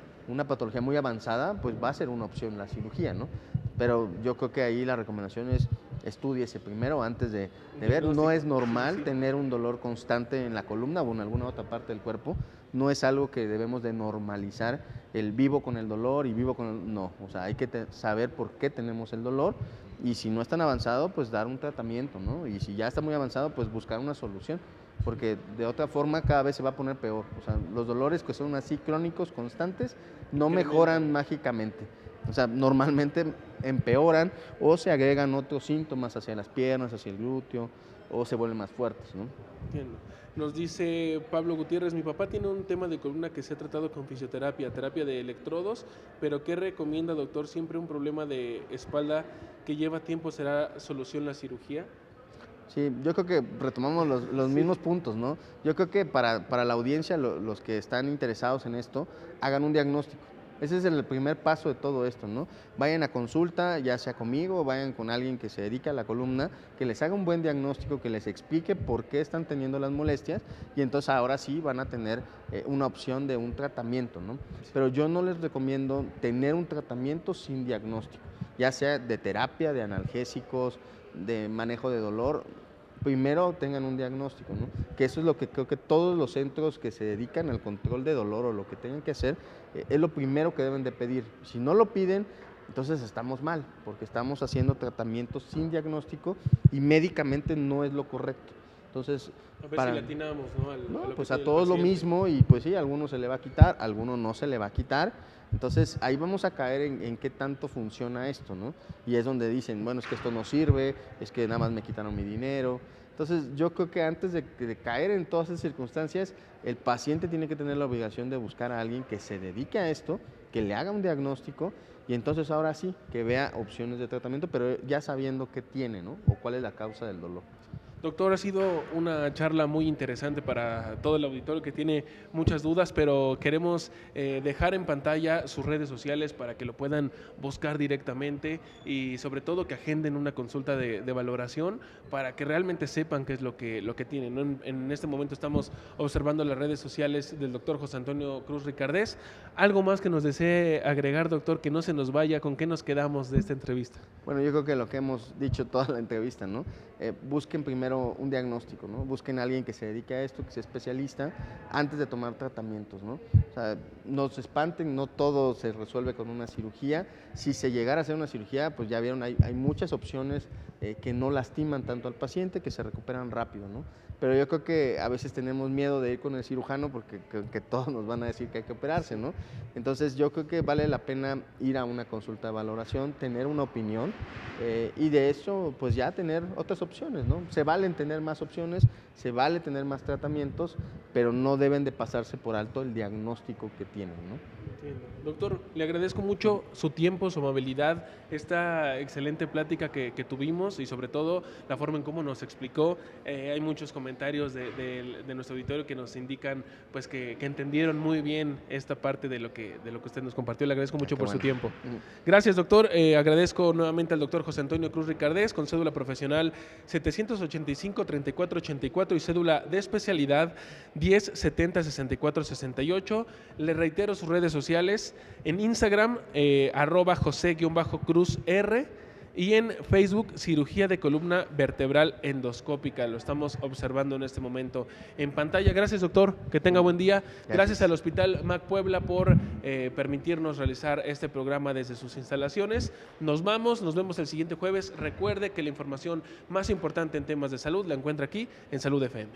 patología muy avanzada, pues va a ser una opción la cirugía, ¿no? Pero yo creo que ahí la recomendación es estúdiese primero antes de ver. No es normal tener un dolor constante en la columna o en alguna otra parte del cuerpo. No es algo que debemos de normalizar, el vivo con el dolor y vivo con el... No, o sea, hay que saber por qué tenemos el dolor y si no es tan avanzado, pues dar un tratamiento, ¿no? Y si ya está muy avanzado, pues buscar una solución, porque de otra forma cada vez se va a poner peor. O sea, los dolores que son así crónicos, constantes, no mejoran mágicamente. O sea, normalmente empeoran o se agregan otros síntomas hacia las piernas, hacia el glúteo, o se vuelven más fuertes, ¿no? Entiendo. Nos dice Pablo Gutiérrez, mi papá tiene un tema de columna que se ha tratado con fisioterapia, terapia de electrodos, pero ¿qué recomienda, doctor? Siempre un problema de espalda que lleva tiempo, ¿será solución la cirugía? Sí, yo creo que retomamos los mismos puntos, ¿no? Yo creo que para la audiencia, los que están interesados en esto, hagan un diagnóstico. Ese es el primer paso de todo esto, ¿no? Vayan a consulta, ya sea conmigo, o vayan con alguien que se dedica a la columna, que les haga un buen diagnóstico, que les explique por qué están teniendo las molestias y entonces ahora sí van a tener una opción de un tratamiento, ¿no? Pero yo no les recomiendo tener un tratamiento sin diagnóstico, ya sea de terapia, de analgésicos, de manejo de dolor. Primero tengan un diagnóstico, ¿no? Que eso es lo que creo que todos los centros que se dedican al control de dolor o lo que tengan que hacer, es lo primero que deben de pedir. Si no lo piden, entonces estamos mal, porque estamos haciendo tratamientos sin diagnóstico y médicamente no es lo correcto. Entonces, a ver si le atinamos, ¿no? Pues a todos lo mismo y pues sí, a algunos se le va a quitar, a algunos no se le va a quitar. Entonces ahí vamos a caer en qué tanto funciona esto, ¿no? Y es donde dicen, bueno, es que esto no sirve, es que nada más me quitaron mi dinero. Entonces yo creo que antes de caer en todas esas circunstancias, el paciente tiene que tener la obligación de buscar a alguien que se dedique a esto, que le haga un diagnóstico y entonces ahora sí, que vea opciones de tratamiento, pero ya sabiendo qué tiene, ¿no? O cuál es la causa del dolor. Doctor, ha sido una charla muy interesante para todo el auditorio que tiene muchas dudas, pero queremos dejar en pantalla sus redes sociales para que lo puedan buscar directamente y sobre todo que agenden una consulta de valoración para que realmente sepan qué es lo que tienen, ¿no? En este momento estamos observando las redes sociales del doctor José Antonio Cruz Ricardés. ¿Algo más que nos desee agregar, doctor, que no se nos vaya? ¿Con qué nos quedamos de esta entrevista? Bueno, yo creo que lo que hemos dicho toda la entrevista, ¿no? Busquen primero un diagnóstico, ¿no? Busquen a alguien que se dedique a esto, que sea especialista, antes de tomar tratamientos, ¿no? O sea, no se espanten, no todo se resuelve con una cirugía. Si se llegara a hacer una cirugía, pues ya vieron, hay muchas opciones que no lastiman tanto al paciente, que se recuperan rápido, ¿no? Pero yo creo que a veces tenemos miedo de ir con el cirujano porque que todos nos van a decir que hay que operarse, ¿no? Entonces yo creo que vale la pena ir a una consulta de valoración, tener una opinión y de eso pues ya tener otras opciones, ¿no? Se valen tener más opciones, se vale tener más tratamientos, pero no deben de pasarse por alto el diagnóstico que tienen, ¿no? Entiendo. Doctor, le agradezco mucho su tiempo, su amabilidad, esta excelente plática que tuvimos y sobre todo la forma en cómo nos explicó. Hay muchos comentarios de nuestro auditorio que nos indican pues que entendieron muy bien esta parte de lo que usted nos compartió. Le agradezco mucho por su tiempo. Gracias, doctor. Agradezco nuevamente al doctor José Antonio Cruz Ricardés con cédula profesional 785-3484 y cédula de especialidad 1070-6468. Le reitero sus redes sociales. En Instagram, @José_CruzR y en Facebook, cirugía de columna vertebral endoscópica. Lo estamos observando en este momento en pantalla. Gracias, doctor. Que tenga buen día. Gracias al Hospital Mac Puebla por permitirnos realizar este programa desde sus instalaciones. Nos vamos, nos vemos el siguiente jueves. Recuerde que la información más importante en temas de salud la encuentra aquí en Salud FM.